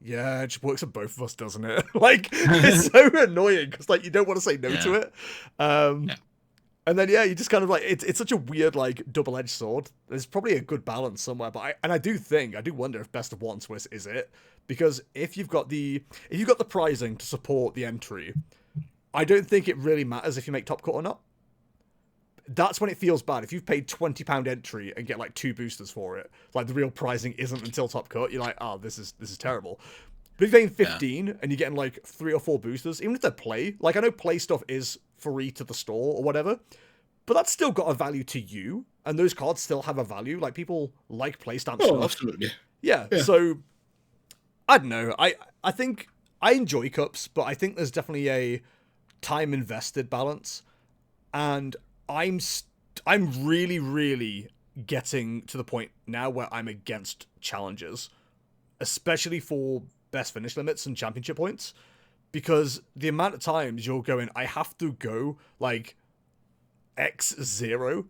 yeah, it just works for both of us, doesn't it? Like, it's so annoying because like you don't want to say no to it. And then you just kind of like it's such a weird like double-edged sword. There's probably a good balance somewhere, but I do wonder if best of one Swiss is it, because if you've got the pricing to support the entry, I don't think it really matters if you make top cut or not. That's when it feels bad. If you've paid £20 entry and get like 2 boosters for it, like the real pricing isn't until top cut, you're like, oh, this is terrible. But if you're paying 15 and you're getting like 3 or 4 boosters, even if they're play, like I know play stuff is free to the store or whatever, but that's still got a value to you, and those cards still have a value. Like, people like play stamp stuff. Absolutely. Yeah. So I don't know. I think I enjoy cups, but I think there's definitely a time invested balance, and I'm really, really getting to the point now where I'm against challenges, especially for best finish limits and championship points, because the amount of times you're going, I have to go like X0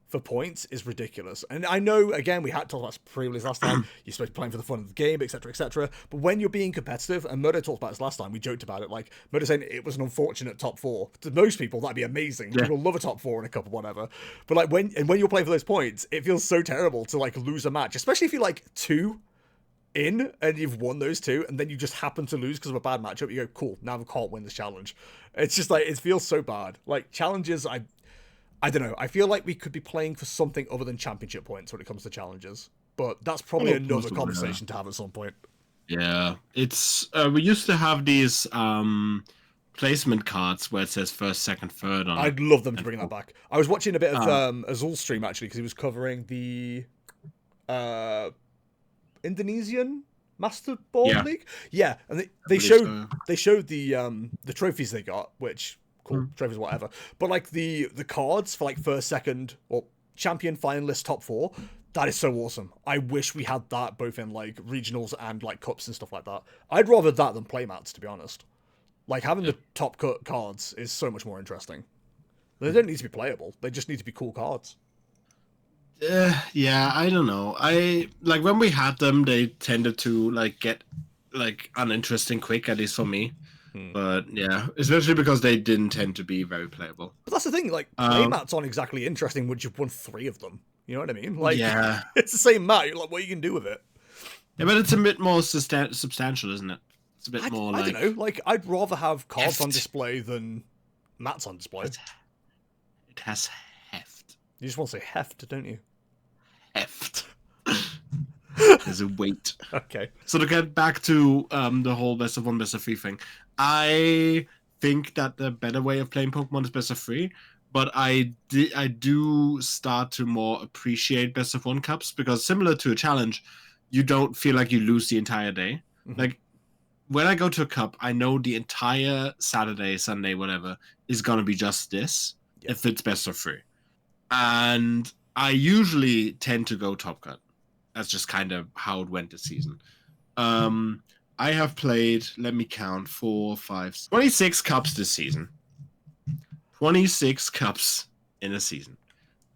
for points is ridiculous. And I know, again, we had talked about Prerelease last time, you're supposed to be playing for the fun of the game, etc., etc. But when you're being competitive, and Mirdo talked about this last time, we joked about it, like, Mirdo saying it was an unfortunate top 4. To most people, that'd be amazing. People love a top 4 in a cup or whatever. But like, when you're playing for those points, it feels so terrible to like lose a match, especially if you're like 2 in and you've won those 2, and then you just happen to lose because of a bad matchup. You go, cool, now I can't win this challenge. It's just like, it feels so bad. Like, challenges, I don't know. I feel like we could be playing for something other than championship points when it comes to challenges. But that's probably another conversation to have at some point. Yeah. It's we used to have these placement cards where it says first, second, third on I'd love them to bring that back. I was watching a bit of Azul's stream, actually, because he was covering the Indonesian Master Ball League. Yeah, and they showed the trophies they got, which... cool, trophies, whatever. But like the cards for like first, second, or champion, finalist, top 4, that is so awesome. I wish we had that both in like regionals and like cups and stuff like that. I'd rather that than playmats, to be honest. Like, having the top cut cards is so much more interesting. They don't need to be playable. They just need to be cool cards. Yeah, I don't know. I when we had them, they tended to like get like uninteresting quick, at least for me. But yeah, especially because they didn't tend to be very playable. But that's the thing, like, playmats aren't exactly interesting once you've won 3 of them. You know what I mean? Like, Yeah. it's the same mat. You're like, what you can do with it? Yeah, but it's a bit more substantial, isn't it? It's a bit more like... I don't know. Like, I'd rather have cards heft. on display than mats on display. It has heft. You just want to say heft, don't you? Heft. There's a weight. Okay. So to get back to the whole best of 1, best of 3 thing, I think that the better way of playing Pokemon is best of 3, but I do start to more appreciate best of 1 cups, because similar to a challenge, you don't feel like you lose the entire day. Like, when I go to a cup, I know the entire Saturday, Sunday, whatever, is going to be just this, if it's best of 3. And I usually tend to go top cut. That's just kind of how it went this season. I have played, let me count, 4, 5, 26 cups this season. 26 cups in a season.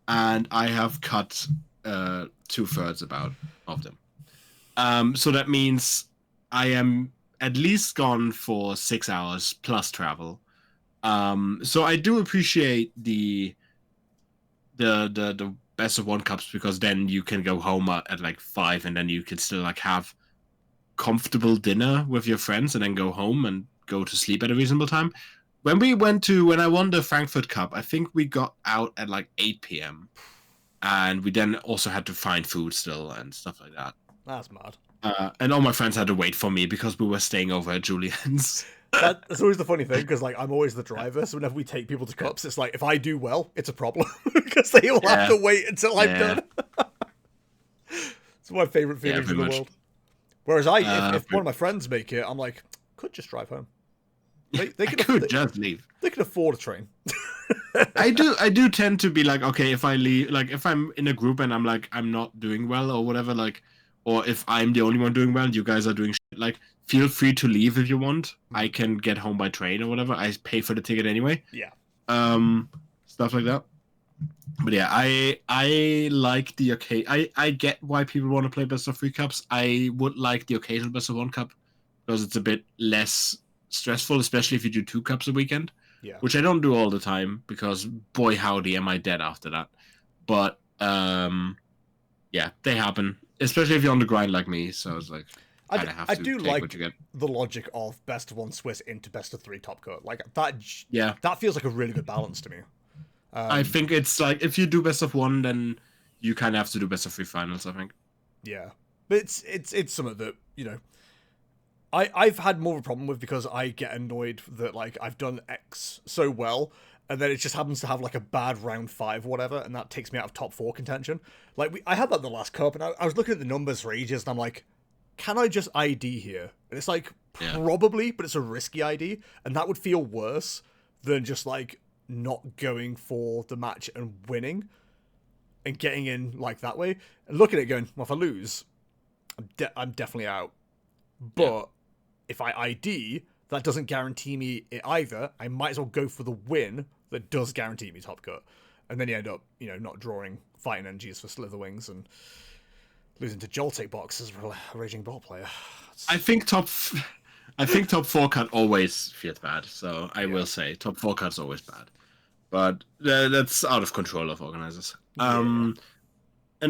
And I have cut 2/3 about of them. So that means I am at least gone for 6 hours plus travel. So I do appreciate the best of 1 cups, because then you can go home at like 5, and then you can still like have comfortable dinner with your friends and then go home and go to sleep at a reasonable time. When I won the Frankfurt Cup, I think we got out at like 8 p.m. and we then also had to find food still and stuff like that. That's mad. And all my friends had to wait for me because we were staying over at Julian's. That's always the funny thing, because like I'm always the driver, so whenever we take people to cups, it's like if I do well, it's a problem because they all have to wait until I'm done. It's my favorite feelings in the world. Whereas if one of my friends make it, I'm like, could just drive home. They could just leave. They can afford a train. I do tend to be like, okay, if I leave, like if I'm in a group and I'm like I'm not doing well or whatever, like, or if I'm the only one doing well, you guys are doing shit, like, feel free to leave if you want. I can get home by train or whatever. I pay for the ticket anyway. Yeah. Stuff like that. But yeah, I like the I get why people want to play best of 3 cups. I would like the occasional best of 1 cup because it's a bit less stressful, especially if you do 2 cups a weekend. Yeah. Which I don't do all the time, because boy howdy am I dead after that. But yeah, they happen. Especially if you're on the grind like me, so it's like I do like the logic of best of 1 Swiss into best of 3 top cut. Like that. Yeah, that feels like a really good balance to me. I think it's like if you do best of 1, then you kind of have to do best of 3 finals, I think. Yeah, but it's something that, you know, I've had more of a problem with, because I get annoyed that like I've done X so well, and then it just happens to have like a bad round 5 or whatever, and that takes me out of top 4 contention. Like I had that in the last cup, and I was looking at the numbers for ages, and I'm like, can I just ID here? And it's like, probably, but it's a risky ID, and that would feel worse than just like not going for the match and winning and getting in like that way. And looking at it going, well, if I lose, I'm definitely out. But if I ID, that doesn't guarantee me it either. I might as well go for the win that does guarantee me top cut. And then you end up, you know, not drawing fighting energies for Slitherwings and losing to Joltik Box as a Raging Ball player. I think top 4 cut always feels bad. So I will say top 4 cut's always bad. But that's out of control of organizers. And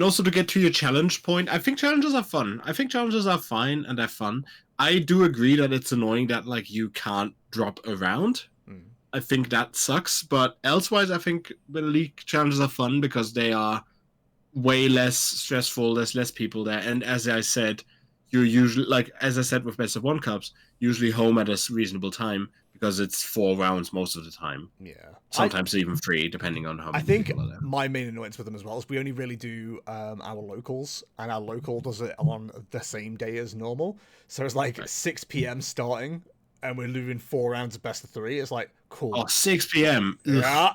also to get to your challenge point, I think challenges are fun. I think challenges are fine and they're fun. I do agree that it's annoying that like you can't drop around. I think that sucks. But elsewise, I think the league challenges are fun because they are way less stressful. There's less people there. And as I said, you're usually, like, as I said with best of 1 cups, usually home at a reasonable time because it's 4 rounds most of the time. Yeah. Sometimes even 3, depending on how many people are there. My main annoyance with them as well is we only really do our locals, and our local does it on the same day as normal. So it's like 6 p.m. starting, and we're doing 4 rounds of best of 3. It's like, cool. Oh, 6 p.m. Yeah.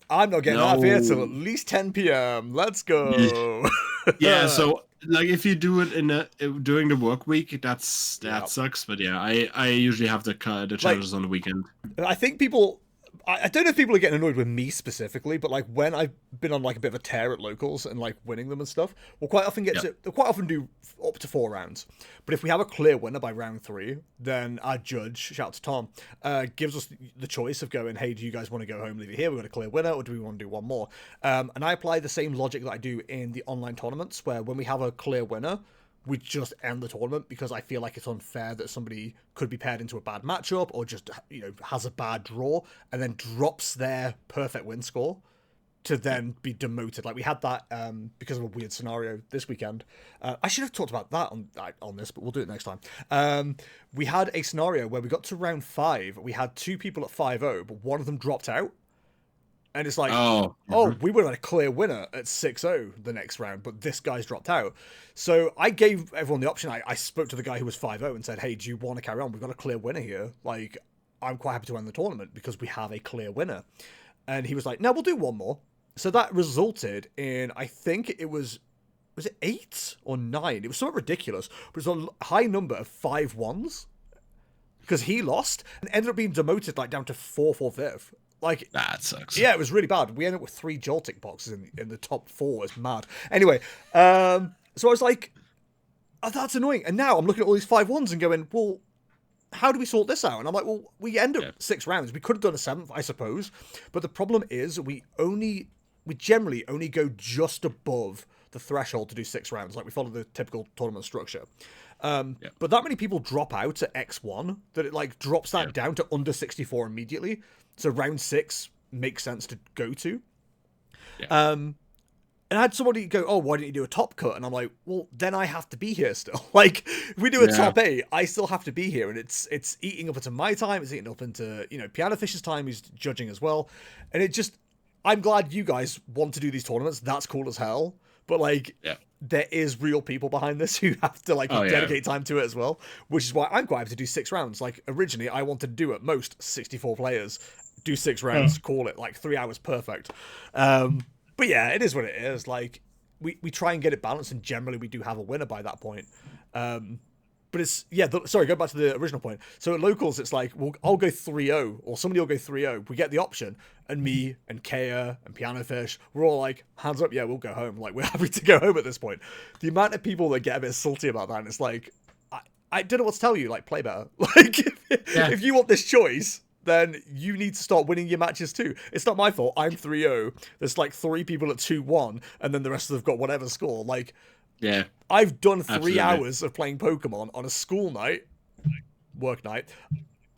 I'm not getting out of here till at least 10 p.m. Let's go. Yeah, so like if you do it during the work week, that sucks. But yeah, I usually have the challenges on the weekend. I think people I don't know if people are getting annoyed with me specifically, but like when I've been on like a bit of a tear at locals and like winning them and stuff, we'll quite often do up to 4 rounds. But if we have a clear winner by round 3, then our judge, shout out to Tom, gives us the choice of going, hey, do you guys want to go home, leave it here, we've got a clear winner, or do we want to do one more? And I apply the same logic that I do in the online tournaments, where when we have a clear winner, we just end the tournament, because I feel like it's unfair that somebody could be paired into a bad matchup or just, has a bad draw and then drops their perfect win score to then be demoted. Like we had that because of a weird scenario this weekend. I should have talked about that on this, but we'll do it next time. We had a scenario where we got to round 5. We had 2 people at 5-0, but one of them dropped out. And it's like, we would have had a clear winner at 6-0 the next round, but this guy's dropped out. So I gave everyone the option. I spoke to the guy who was 5-0 and said, hey, do you want to carry on? We've got a clear winner here. Like, I'm quite happy to end the tournament because we have a clear winner. And he was like, no, we'll do one more. So that resulted in, I think it was it 8 or 9? It was somewhat ridiculous, but it was a high number of 5-1s because he lost and ended up being demoted like down to 4th or 5th. Like, that sucks. Yeah, it was really bad. We ended up with 3 Joltic boxes in the top 4. It's mad. Anyway, so I was like, oh, that's annoying. And now I'm looking at all these 5-1s and going, well, how do we sort this out? And I'm like, well, we end up 6 rounds. We could have done a 7th, I suppose. But the problem is we generally only go just above the threshold to do 6 rounds. Like we follow the typical tournament structure. But that many people drop out at X1 that it like drops that down to under 64 immediately. So round 6 makes sense to go to. And I had somebody go, oh, why didn't you do a top cut? And I'm like, well, then I have to be here still. Like, if we do a top 8, I still have to be here. And it's eating up into my time. It's eating up into, Piano Fish's time. He's judging as well. And it just, I'm glad you guys want to do these tournaments. That's cool as hell. But like, there is real people behind this who have to like dedicate time to it as well, which is why I'm quite happy to do 6 rounds. Like originally I wanted to do at most 64 players, do 6 rounds, call it like 3 hours perfect. But yeah, it is what it is. Like we try and get it balanced, and generally we do have a winner by that point. But it's, sorry, go back to the original point. So at locals, it's like, well, I'll go 3-0, or somebody will go 3-0. We get the option, and me and Kea and Piano Fish, we're all like, hands up, yeah, we'll go home. Like, we're happy to go home at this point. The amount of people that get a bit salty about that, and it's like, I don't know what to tell you, like, play better. Like, if you want this choice, then you need to start winning your matches too. It's not my fault. I'm 3-0. There's like 3 people at 2-1, and then the rest of them have got whatever score. Like, yeah, I've done 3 hours of playing Pokemon on a school night, work night.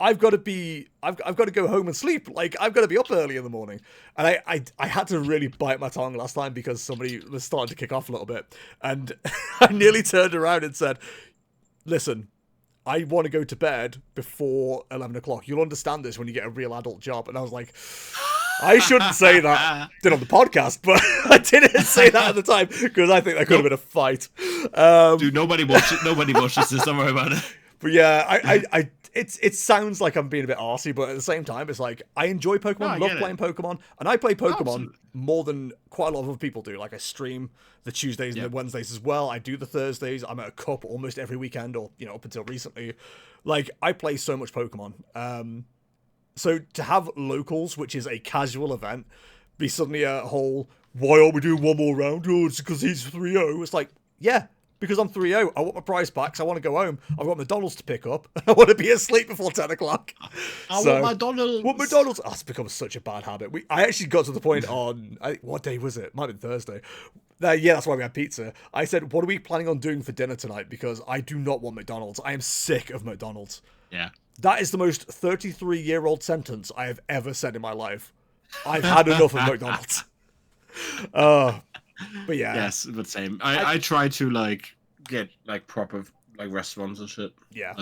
I've got to go home and sleep. Like, I've got to be up early in the morning. And I had to really bite my tongue last time because somebody was starting to kick off a little bit. And I nearly turned around and said, listen, I want to go to bed before 11 o'clock. You'll understand this when you get a real adult job. And I was like, I shouldn't say that. Did on the podcast, but I didn't say that at the time because I think that could have been a fight. Dude, nobody watches this. Don't worry about it. But yeah, it sounds like I'm being a bit arsey, but at the same time, it's like I enjoy Pokemon, love playing Pokemon, and I play Pokemon more than quite a lot of other people do. Like I stream the Tuesdays and the Wednesdays as well. I do the Thursdays. I'm at a cup almost every weekend, or up until recently. Like I play so much Pokemon. So to have locals, which is a casual event, be suddenly a whole, why aren't we doing one more round? Oh, it's because he's 3-0. It's like, yeah, because I'm 3-0. I want my prize packs. I want to go home. I've got McDonald's to pick up. I want to be asleep before 10 o'clock. I want McDonald's. What McDonald's? Oh, it's become such a bad habit. I actually got to the point on, what day was it? Might have been Thursday. Yeah, that's why we had pizza. I said, what are we planning on doing for dinner tonight? Because I do not want McDonald's. I am sick of McDonald's. Yeah. That is the most 33-year-old sentence I have ever said in my life. I've had enough of McDonald's. But yeah. Yes, but same. I try to get proper restaurants and shit. Yeah.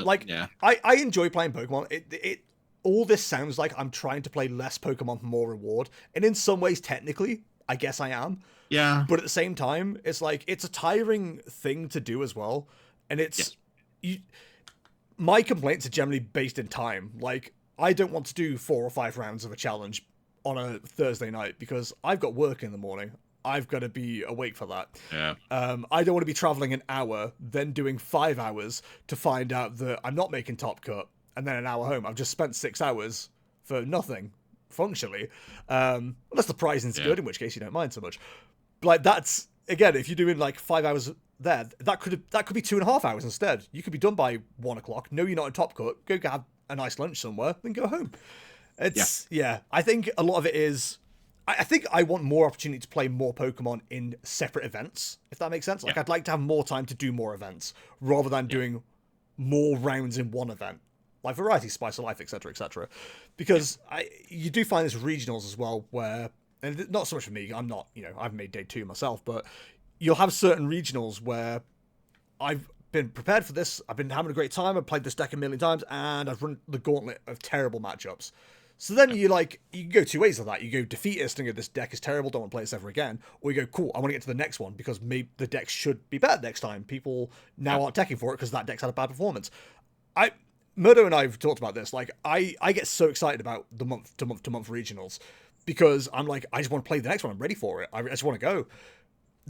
I enjoy playing Pokemon. It all this sounds like I'm trying to play less Pokemon for more reward. And in some ways, technically, I guess I am. Yeah. But at the same time, it's like it's a tiring thing to do as well. And it's my complaints are generally based in time. Like, I don't want to do 4 or 5 rounds of a challenge on a Thursday night because I've got work in the morning. I've got to be awake for that. Yeah. I don't want to be traveling an hour, then doing 5 hours to find out that I'm not making top cut, and then an hour home. I've just spent 6 hours for nothing functionally, unless the pricing's good, in which case you don't mind so much. But like that's again, if you're doing like 5 hours there, that could be 2.5 hours instead. You could be done by 1 o'clock. No, you're not in Top Cut. Go have a nice lunch somewhere, then go home. It's I think a lot of it is. I think I want more opportunity to play more Pokemon in separate events, if that makes sense. Like, I'd like to have more time to do more events rather than doing more rounds in one event, like variety, spice of life, etc., etc. Because you do find this regionals as well, where, and not so much for me. I'm not, I've made day 2 myself, but you'll have certain regionals where I've been prepared for this. I've been having a great time. I've played this deck a million times, and I've run the gauntlet of terrible matchups. So then you can go 2 ways of that. You go defeatist and go, this deck is terrible, don't want to play this ever again. Or you go, cool, I want to get to the next one because maybe the deck should be better next time. People now aren't teching for it because that deck's had a bad performance. Mirdo and I have talked about this. Like, I get so excited about the month to month regionals because I'm like, I just want to play the next one. I'm ready for it. I just want to go.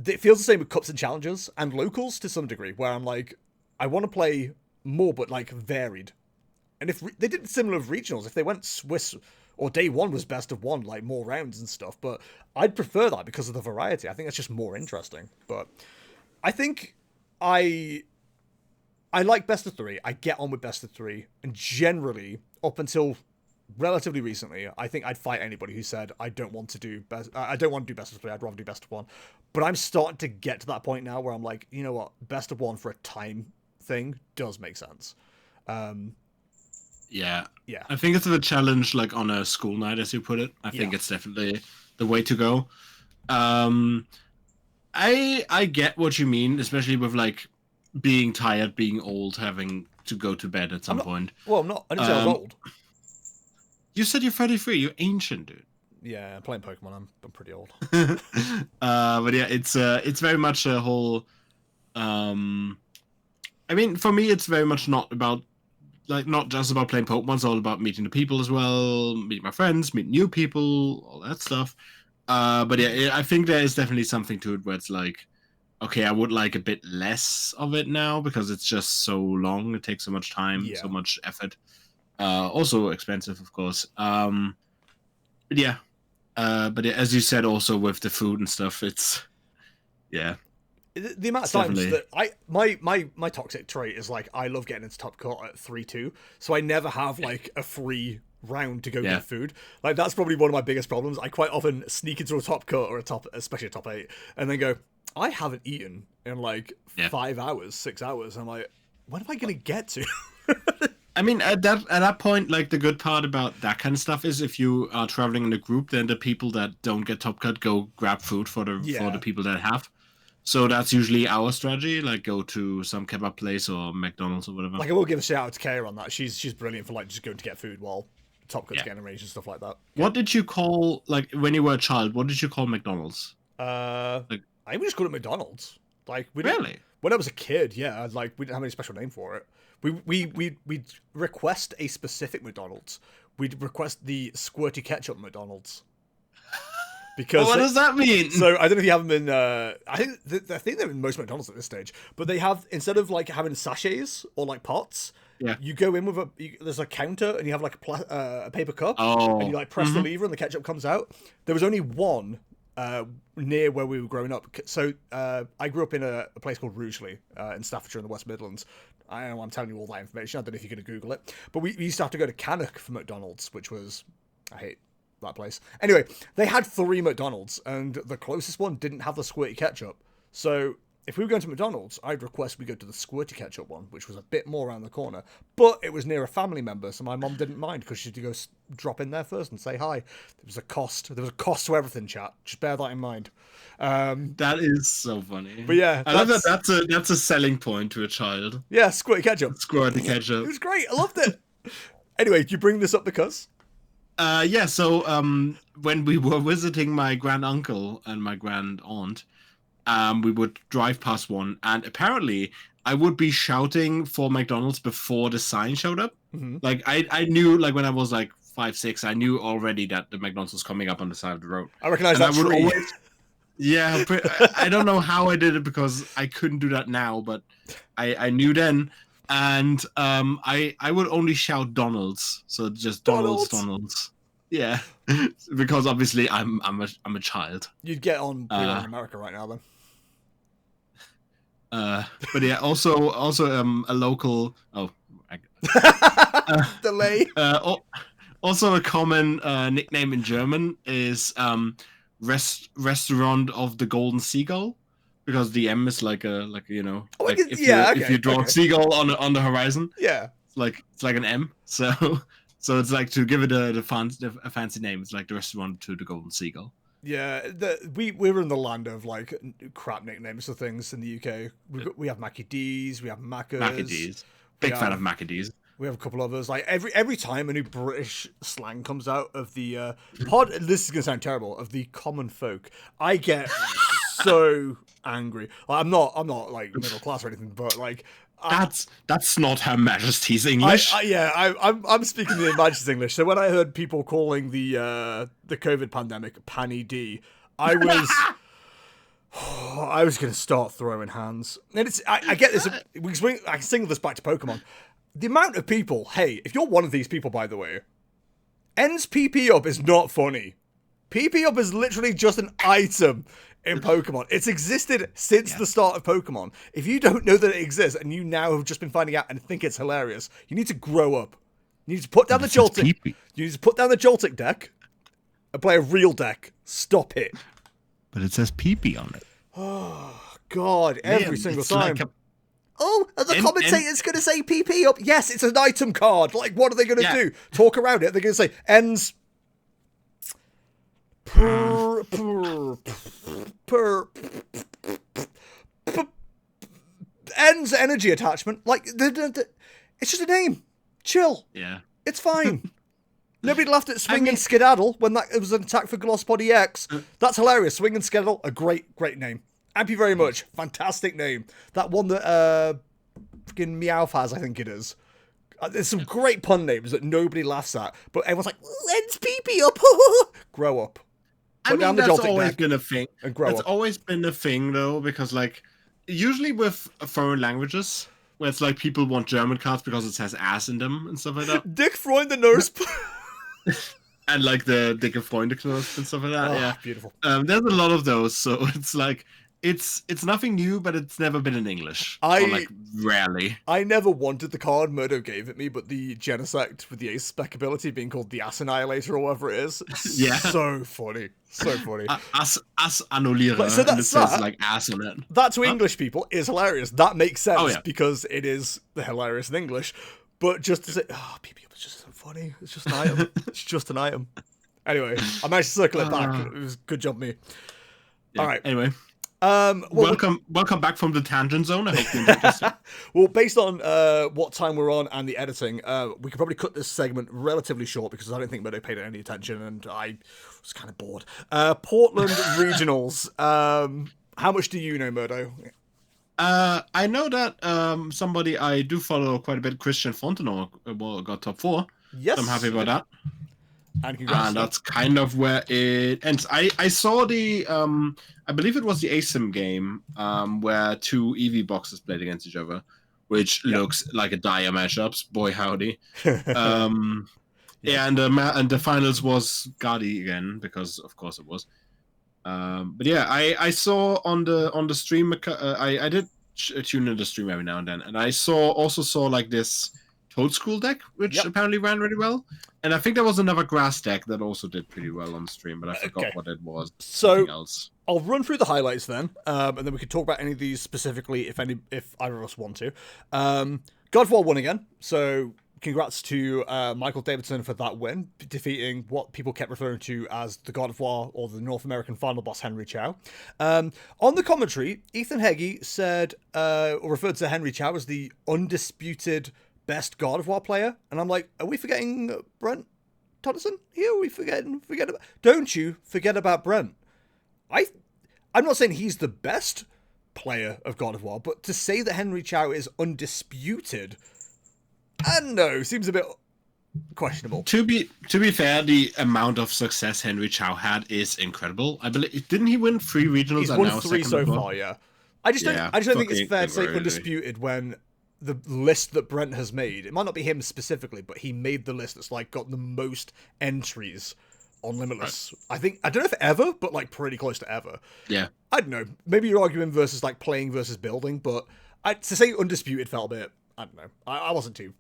It feels the same with cups and challenges and locals to some degree, where I'm like, I want to play more, but like varied. And if they did similar with regionals, if they went Swiss or day 1 was best of 1, like more rounds and stuff, but I'd prefer that because of the variety. I think that's just more interesting. But I think I like best of 3. I get on with best of 3, and generally up until relatively recently, I think I'd fight anybody who said I don't want to do best. I don't want to do best of 3. I'd rather do best of 1. But I'm starting to get to that point now where I'm like, you know what, best of 1 for a time thing does make sense. Yeah. I think it's a challenge, like on a school night, as you put it. I think it's definitely the way to go. I get what you mean, especially with like being tired, being old, having to go to bed at some point. Well, I'm not. I didn't say I was old. You said you're 33. You're ancient, dude. Yeah, I'm playing Pokemon. I'm pretty old. But yeah, it's very much a whole. I mean, for me, it's very much not just about playing Pokemon. It's all about meeting the people as well, meet my friends, meet new people, all that stuff. But yeah, I think there is definitely something to it where it's like, okay, I would like a bit less of it now because it's just so long. It takes so much time, so much effort. Also expensive, of course. But yeah, as you said, also with the food and stuff, it's the amount of times that my toxic trait is like I love getting into Top Cut at 3-2, so I never have like a free round to go get food. Like that's probably one of my biggest problems. I quite often sneak into a Top Cut or especially a top 8, and then go, I haven't eaten in like 5 hours, 6 hours. I'm like, when am I gonna get to? I mean, at that point, like the good part about that kind of stuff is if you are traveling in a group, then the people that don't get Top Cut go grab food for the people that have. So that's usually our strategy, like go to some kebab place or McDonald's or whatever. Like I will give a shout out to Kaya on that. She's brilliant for like just going to get food while Top Cut's getting arranged and stuff like that. What did you call, like when you were a child, what did you call McDonald's? I just called it McDonald's. Like really? When I was a kid, like we didn't have any special name for it. We'd request a specific McDonald's. We'd request the squirty ketchup McDonald's. Because what does that mean? So I don't know if you have them in. I think they're in most McDonald's at this stage. But they have, instead of like having sachets or like pots, you go in with there's a counter and you have like a paper cup, and you like press the lever and the ketchup comes out. There was only one near where we were growing up. So I grew up in a place called Rugeley in Staffordshire in the West Midlands. I know I'm telling you all that information. I don't know if you're going to Google it. But we used to have to go to Cannock for McDonald's, which was, I hate that place. Anyway, they had 3 McDonald's, and the closest one didn't have the squirty ketchup. So if we were going to McDonald's, I'd request we go to the squirty ketchup one, which was a bit more around the corner. But it was near a family member, so my mum didn't mind because she had to go drop in there first and say hi. There was a cost. There was a cost to everything, chat. Just bear that in mind. That is so funny. But yeah, I love that. That's a selling point to a child. Yeah, squirty ketchup. Squirty ketchup. It was great. I loved it. Anyway, do you bring this up because? So when we were visiting my grand uncle and my grand aunt, we would drive past one, and apparently I would be shouting for McDonald's before the sign showed up. Mm-hmm. Like I knew, like when I was like 5, 6, I knew already that the McDonald's was coming up on the side of the road. I recognize that tree. I don't know how I did it because I couldn't do that now, but I knew then. And I would only shout Donald's, so just Donald's. Yeah, because obviously I'm a child. You'd get on pretty well in America right now, then. But yeah, also a local. Delay. Also a common nickname in German is restaurant of the golden seagull, because the M is like if you draw a seagull on the horizon, it's like an M. So it's like, to give it a fancy name, it's like the restaurant to the golden seagull. Yeah, we're in the land of like crap nicknames for things in the UK. We have Mackie D's, we have Maccas. Mackie D's. Big fan of Mackie D's. We have a couple others. Like every time a new British slang comes out of the pod, this is gonna sound terrible, of the common folk, I get so angry. Like, I'm not like middle class or anything, but like that's not Her Majesty's English. I'm speaking the Majesty's English. So when I heard people calling the COVID pandemic Panny D, I was gonna start throwing hands. And I get this. I can single this back to Pokemon. The amount of people. Hey, if you're one of these people, by the way, ends PP up is not funny. PP up is literally just an item in Pokemon. It's existed since the start of Pokemon. If you don't know that it exists and you now have just been finding out and think it's hilarious, you need to grow up. You need to put down the Joltik. You need to put down the Joltik deck and play a real deck. Stop it. But it says PP on it. Oh God! Every single time. The commentator's going to say PP up. Yes, it's an item card. Like, what are they going to do? Talk around it. They're going to say ends. Ends energy attachment. Like, it's just a name. Chill. Yeah. It's fine. Nobody laughed at Swing and Skedaddle when it was an attack for Glossbody X. That's hilarious. Swing and Skedaddle, a great name. Thank you very much. Fantastic name. That one that freaking Meowth has, I think it is. There's some great pun names that nobody laughs at, but everyone's like, "Let's PP up." Grow up. Put down the that's always been a thing. And grow It's up. always been a thing, though, because like usually with foreign languages, where it's like people want German cards because it has ass in them and stuff like that. Dick Freund the nurse. And like the Dicke Freunde clothes and stuff like that. Yeah, beautiful. There's a lot of those, so it's like it's nothing new, but it's never been in English. Or like rarely. I never wanted the card Mirdo gave it me, but the Genesect with the ace spec ability being called the Ass Annihilator or whatever it is. Yeah. So funny. So funny. Ass Annulierer. So and it says like ass on it. That to English people is hilarious. That makes sense because it is hilarious in English. But just to say, PP is just so funny. It's just an item. It's just an item. Anyway, I managed to circle it back. It was good job, me. Yeah. All right. Anyway. Welcome back from the tangent zone. I hope you enjoyed this. Well, based on what time we're on and the editing, we could probably cut this segment relatively short because I don't think Mirdo paid any attention and I was kind of bored. Portland Regionals. How much do you know, Mirdo? I know that somebody I do follow quite a bit, Christian Fontenot, got top 4. Yes. So I'm happy about that. And that's kind of where it ends. I saw the I believe it was the ASIM game where 2 EV boxes played against each other, which looks like a dire matchups. Boy howdy. Yeah, and the finals was Gardy again, because of course it was. But yeah, I saw on the stream. I did tune in the stream every now and then, and I also saw like this Toad School deck, which apparently ran really well. And I think there was another grass deck that also did pretty well on stream, but I forgot what it was. So else. I'll run through the highlights then, and then we can talk about any of these specifically if either of us want to. God of War won again, so congrats to Michael Davidson for that win, defeating what people kept referring to as the God of War or the North American final boss, Henry Chow. On the commentary, Ethan Heggie said, or referred to Henry Chow as the undisputed best God of War player, and I'm like, are we forgetting Brent Tonnison here? Are we forget about? Don't you forget about Brent. I'm not saying he's the best player of God of War, but to say that Henry Chow is undisputed, I don't know, seems a bit questionable. To be fair, the amount of success Henry Chow had is incredible. I believe, didn't he win 3 regionals? He's and won now 3 so far. Yeah, I just don't think it's fair to say undisputed when the list that Brent has made. It might not be him specifically, but he made the list that's like got the most entries on Limitless. Right. I don't know if ever, but like pretty close to ever. Yeah. I don't know. Maybe you're arguing versus like playing versus building, but to say undisputed felt a bit. I don't know. I wasn't too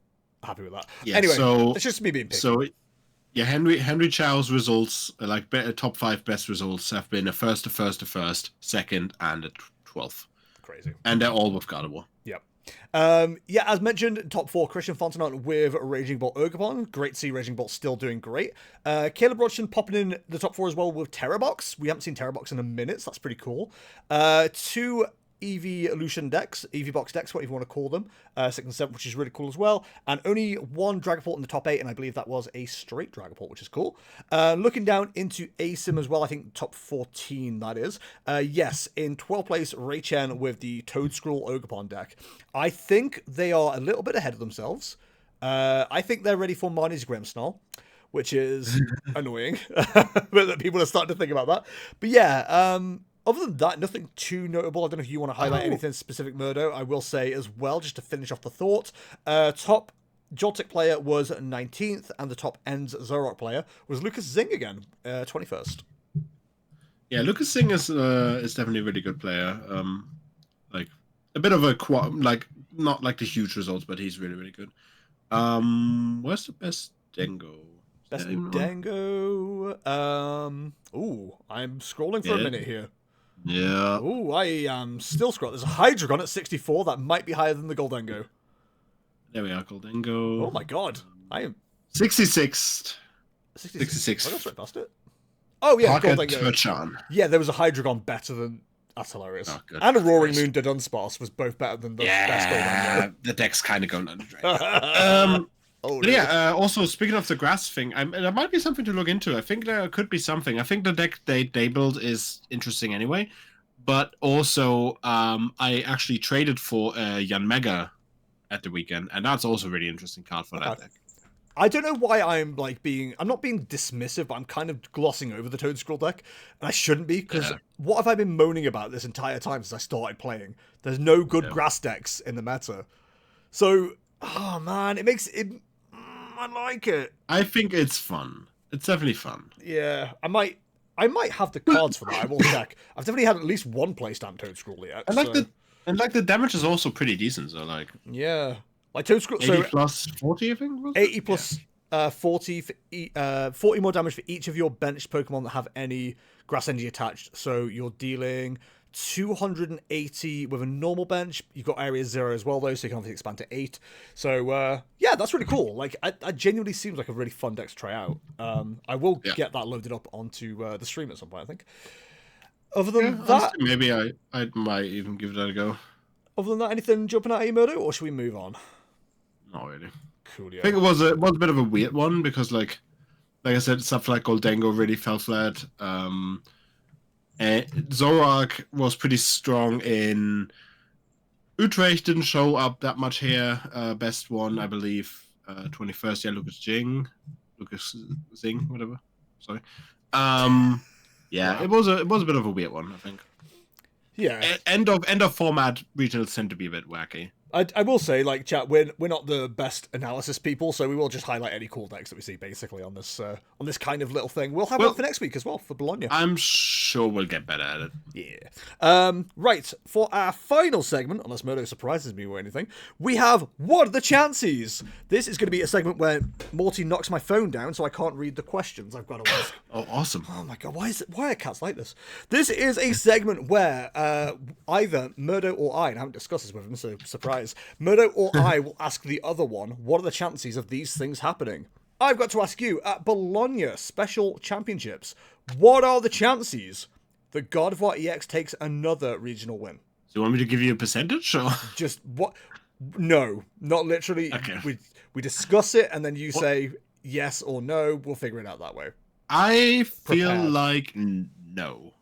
happy with that. Yeah, anyway, so, it's just me being picky. So, yeah, Henry Chow's results, like top 5 best results, have been a first, second, and a 12th. Crazy. And they're all with God of War. Yep. Yeah, as mentioned, top 4, Christian Fontenot with Raging Bolt Ogerpon. Great to see Raging Bolt still doing great. Caleb Rodson popping in the top 4 as well with Terrabox. We haven't seen Terrabox in a minute, so that's pretty cool. 2 Evolution decks, Box decks, what you want to call them, 6th and 7th, which is really cool as well, and only 1 Dragapult in the top 8, and I believe that was a straight Dragapult, which is cool. Looking down into ASIM as well, I think top 14 that is. Yes, in 12th place, Ray Chen with the Toadscruel Ogerpon deck. I think they are a little bit ahead of themselves. I think they're ready for Marnie's Grimmsnarl, which is annoying, but people are starting to think about that. But yeah, other than that, nothing too notable. I don't know if you want to highlight anything specific, Mirdo. I will say as well, just to finish off the thought, top Joltik player was 19th, and the top Ends Zorok player was Lucas Zing again, 21st. Yeah, Lucas Zing is definitely a really good player. Like a bit of a not like the huge results, but he's really, really good. Where's the best Dango? Best Dango. Ooh, I'm scrolling for a minute here. Yeah. Ooh, I am still scrolling. There's a Hydreigon at 64. That might be higher than the Goldengo. There we are, Goldengo. Oh my god. I am 66th. 66. I got straight past it. Oh yeah, Goldengo. Yeah, there was a Hydreigon better than... That's hilarious. Oh, and a Roaring Moon Dunsparce was both better than the best Goldengo. The deck's kind of going under drain. But yeah, also speaking of the grass thing, there might be something to look into. I think there could be something. I think the deck they build is interesting anyway. But also, I actually traded for Yanmega at the weekend, and that's also a really interesting card for that deck. I don't know why I'm not being dismissive, but I'm kind of glossing over the Toadscruel deck, and I shouldn't be, because what have I been moaning about this entire time since I started playing? There's no good grass decks in the meta. So, oh man, it makes it... I like it. I think it's fun. It's definitely fun. Yeah, I might have the cards for that. I will check. I've definitely had at least one playstamp Toadscruel yet. And the damage is also pretty decent. So like like Toadscruel. 80 plus 40, I think. 80 plus 40 for 40 more damage for each of your benched Pokemon that have any Grass Energy attached. So you're dealing 280 with a normal bench. You've got area 0 as well, though, so you can obviously expand to 8. So, yeah, that's really cool. Like, I genuinely seems like a really fun deck to try out. I will get that loaded up onto the stream at some point, I think. Other than that... Honestly, maybe I might even give that a go. Other than that, anything jumping out at you, Mirdo, or should we move on? Not really. Cool, yeah. I think it was a bit of a weird one, because, like I said, stuff like Goldengo really fell flat. Zorak was pretty strong in Utrecht, didn't show up that much here. Best one, I believe, 21st. Yeah, Lucas Zing, whatever. Sorry. Yeah, it was a bit of a weird one, I think. Yeah. End of format regionals tend to be a bit wacky. I will say, like, chat, we're not the best analysis people, so we will just highlight any cool decks that we see, basically, on this kind of little thing. We'll have one for next week as well, for Bologna. I'm sure we'll get better at it. Yeah. Right, for our final segment, unless Mirdo surprises me or anything, we have What Are the Chances? This is going to be a segment where Morty knocks my phone down, so I can't read the questions I've got to ask. Oh, awesome. Oh my god, why are cats like this? This is a segment where either Mirdo or I, and I haven't discussed this with him, so surprise, Mirdo or I will ask the other one, what are the chances of these things happening? I've got to ask you, at Bologna Special Championships, what are the chances that God of War EX takes another regional win? Do you want me to give you a percentage? Or? Just what? No, not literally. Okay. We discuss it, and then you say yes or no. We'll figure it out that way. I feel like no.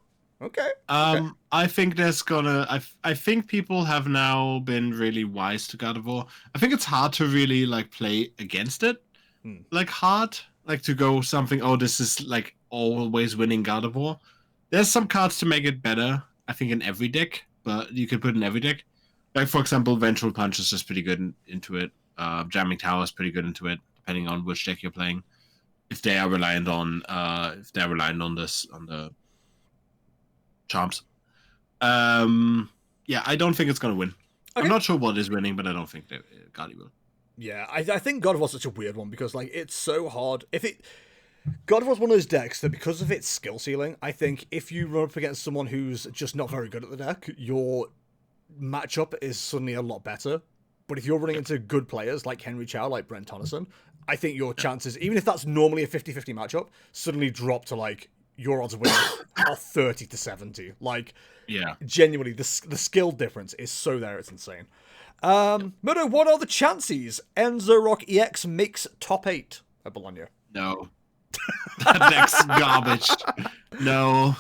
Okay. I think I think people have now been really wise to God of War. I think it's hard to really like play against it. Like hard, like to go something, oh, this is like always winning God of War. There's some cards to make it better, I think, in every deck, but you could put in every deck. Like, for example, Vengeful Punch is just pretty good into it. Jamming Tower is pretty good into it, depending on which deck you're playing. If they are reliant on the charms. Yeah, I don't think it's gonna win. Okay. I'm not sure what is winning, but I don't think that Gali will. Yeah, I think God of War's such a weird one because like it's so hard. God of War's one of those decks that because of its skill ceiling, I think if you run up against someone who's just not very good at the deck, your matchup is suddenly a lot better. But if you're running into good players like Henry Chow, like Brent Tonneson, I think your chances, even if that's normally a 50-50 matchup, suddenly drop to like your odds of winning are 30 to 70. Like, Yeah. genuinely, the skill difference is so there, it's insane. Mirdo, what are the chances Enzo Rock EX makes top 8 at Bologna? No. That deck's garbage. No.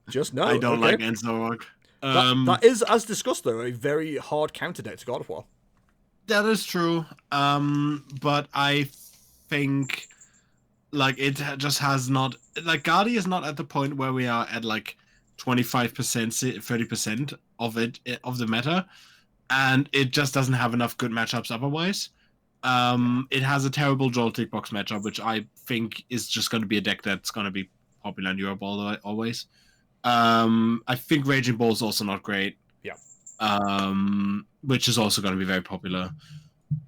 Just no. I don't okay. like Enzo Rock. That is, as discussed though, a very hard counter deck to God of War. That is true. But I think like it just has not like Guardi is not at the point where we are at like 25%, 30% of the meta, and it just doesn't have enough good matchups otherwise. It has a terrible Joltik box matchup, which I think is just going to be a deck that's going to be popular in Europe always. I think Raging Bull is also not great. Yeah. Which is also going to be very popular.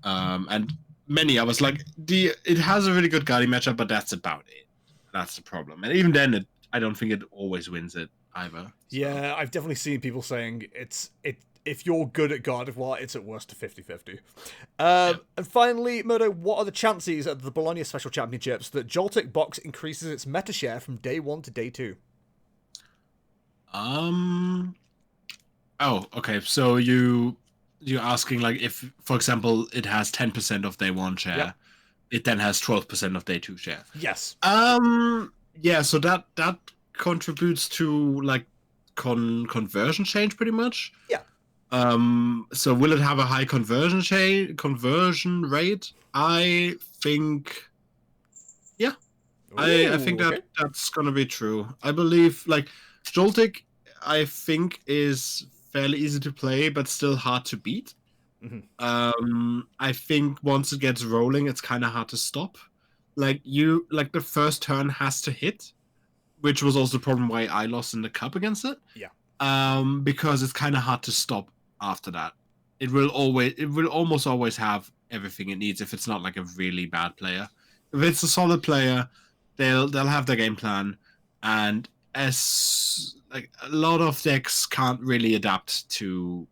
And many others like it has a really good Guardi matchup, but that's about it. That's the problem. And even then, I don't think it always wins it either. So. Yeah, I've definitely seen people saying if you're good at God of War, it's at worst a 50-50. And finally, Mirdo, what are the chances at the Bologna Special Championships that Joltik Box increases its meta share from day 1 to day 2? Oh, okay. So you're asking like if, for example, it has 10% of day 1 share, it then has 12% of day 2 share. Yes. Yeah. So that contributes to like conversion change pretty much. Yeah. So will it have a high conversion rate? I think. Yeah. Ooh, I think that's gonna be true. I believe like Joltik, I think is fairly easy to play, but still hard to beat. Mm-hmm. I think once it gets rolling, it's kind of hard to stop. Like the first turn has to hit, which was also the problem why I lost in the cup against it. Yeah. Because it's kind of hard to stop after that. It will almost always have everything it needs if it's not like a really bad player. If it's a solid player, they'll have their game plan, and as like a lot of decks can't really adapt to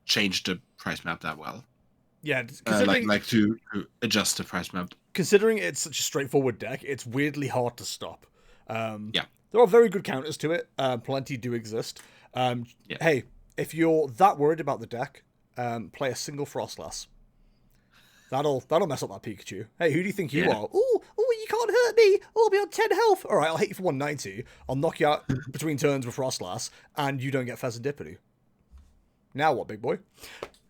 change the price map that well. Yeah, like to adjust the price map. Considering it's such a straightforward deck, it's weirdly hard to stop. Yeah. There are very good counters to it. Plenty do exist. Hey, if you're that worried about the deck, play a single Frostlass. That'll mess up that Pikachu. Hey, who do you think you are? Ooh, you can't hurt me. Oh, I'll be on 10 health. All right, I'll hit you for 190. I'll knock you out between turns with Frostlass, and you don't get Fezandipity. Now what, big boy?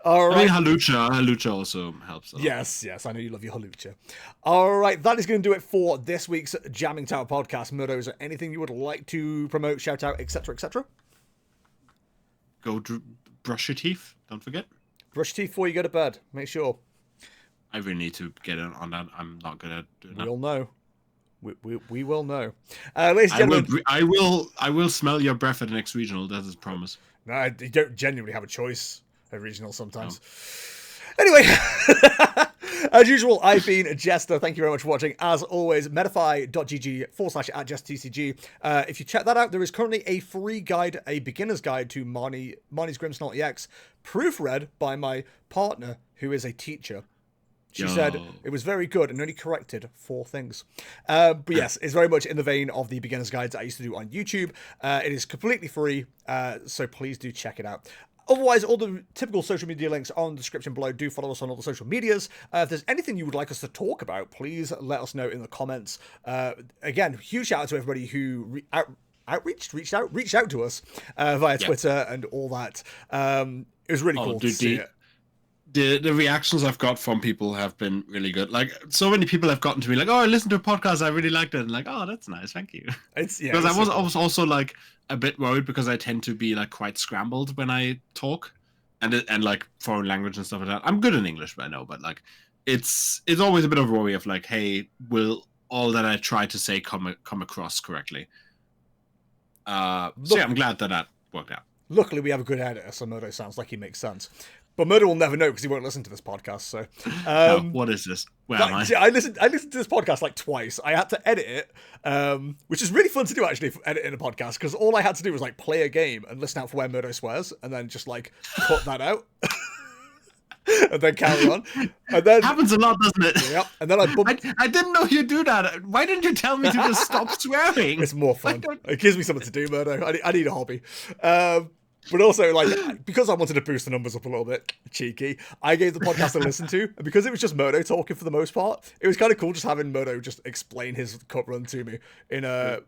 All right. I mean, Halucha also helps a lot. Yes, I know you love your Halucha. All right, that is going to do it for this week's Jamming Tower podcast. Mirdo, is there anything you would like to promote, shout out, etc., etc.? Go brush your teeth. Don't forget. Brush your teeth before you go to bed. Make sure. I really need to get on that. I'm not good at doing that. We'll know. We will know. Ladies and gentlemen, I will smell your breath at the next regional. That is a promise. No, you don't genuinely have a choice at regional sometimes. No. Anyway, as usual, I've been Jester. Thank you very much for watching. As always, metafy.gg/@JesterTCG. If you check that out, there is currently a free guide, a beginner's guide to Marnie's Grimmsnarl EX, proofread by my partner, who is a teacher. She said it was very good and only corrected 4 things. But yes, it's very much in the vein of the beginner's guides I used to do on YouTube. It is completely free, so please do check it out. Otherwise, all the typical social media links are in the description below. Do follow us on all the social medias. If there's anything you would like us to talk about, please let us know in the comments. Again, huge shout out to everybody who reached out to us via Twitter and all that. It was really cool to see it. the reactions I've got from people have been really good. Like, so many people have gotten to me like, "Oh, I listened to a podcast. I really liked it." And like, "Oh, that's nice. Thank you." Because I was also like a bit worried because I tend to be like quite scrambled when I talk, and like foreign language and stuff like that. I'm good in English, I know, but like it's always a bit of a worry of like, hey, will all that I try to say come across correctly? So yeah, I'm glad that worked out. Luckily, we have a good editor, so Mirdo sounds like he makes sense. But Mirdo will never know because he won't listen to this podcast. So, what is this? Where am I? I listened to this podcast like twice. I had to edit it, which is really fun to do actually, editing a podcast, because all I had to do was like play a game and listen out for where Mirdo swears, and then just like cut that out. And then carry on. And then happens a lot, doesn't it? Yep. And then I didn't know you do that. Why didn't you tell me to just stop swearing? It's more fun. It gives me something to do, Mirdo. I need a hobby. But also, like, because I wanted to boost the numbers up a little bit, cheeky, I gave the podcast a listen to, and because it was just Mirdo talking for the most part, it was kind of cool just having Mirdo just explain his cup run to me in a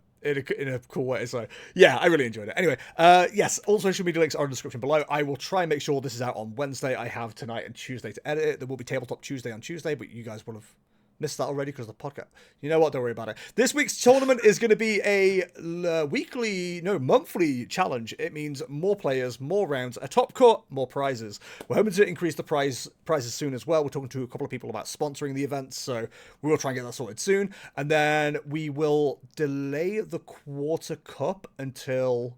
cool way. So yeah, I really enjoyed it. Anyway, yes, all social media links are in the description below. I will try and make sure this is out on Wednesday. I have tonight and Tuesday to edit it. There will be Tabletop Tuesday on Tuesday, but you guys will have missed that already because of the podcast. You know what? Don't worry about it. This week's tournament is going to be a monthly challenge. It means more players, more rounds, a top cut, more prizes. We're hoping to increase the prizes soon as well. We're talking to a couple of people about sponsoring the events, so we will try and get that sorted soon. And then we will delay the quarter cup until...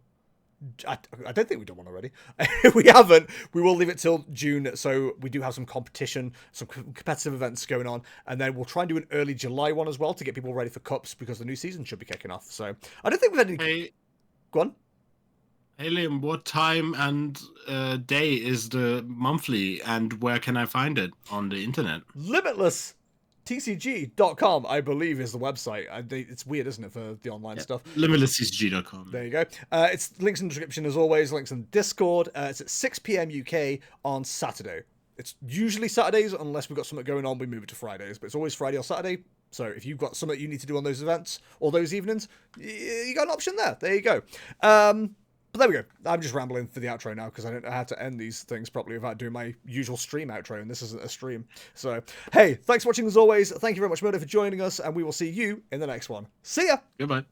I don't think we've done one already. If we haven't, we will leave it till June, so we do have some competition, some competitive events going on, and then we'll try and do an early July one as well to get people ready for cups, because the new season should be kicking off. So I don't think we've had any... Go on. Hey Liam, what time and day is the monthly, and where can I find it on the internet? Limitless TCG.com, I believe, is the website. It's weird, isn't it, for the online stuff? LimitlessTCG.com. There you go. It's links in the description as always, links in Discord. It's at 6 p.m. UK on Saturday. It's usually Saturdays, unless we've got something going on, we move it to Fridays, but it's always Friday or Saturday. So if you've got something you need to do on those events or those evenings, you got an option there. There you go. But there we go. I'm just rambling for the outro now because I don't know how to end these things properly without doing my usual stream outro, and this isn't a stream. So, hey, thanks for watching as always. Thank you very much, Mirdo, for joining us, and we will see you in the next one. See ya! Goodbye.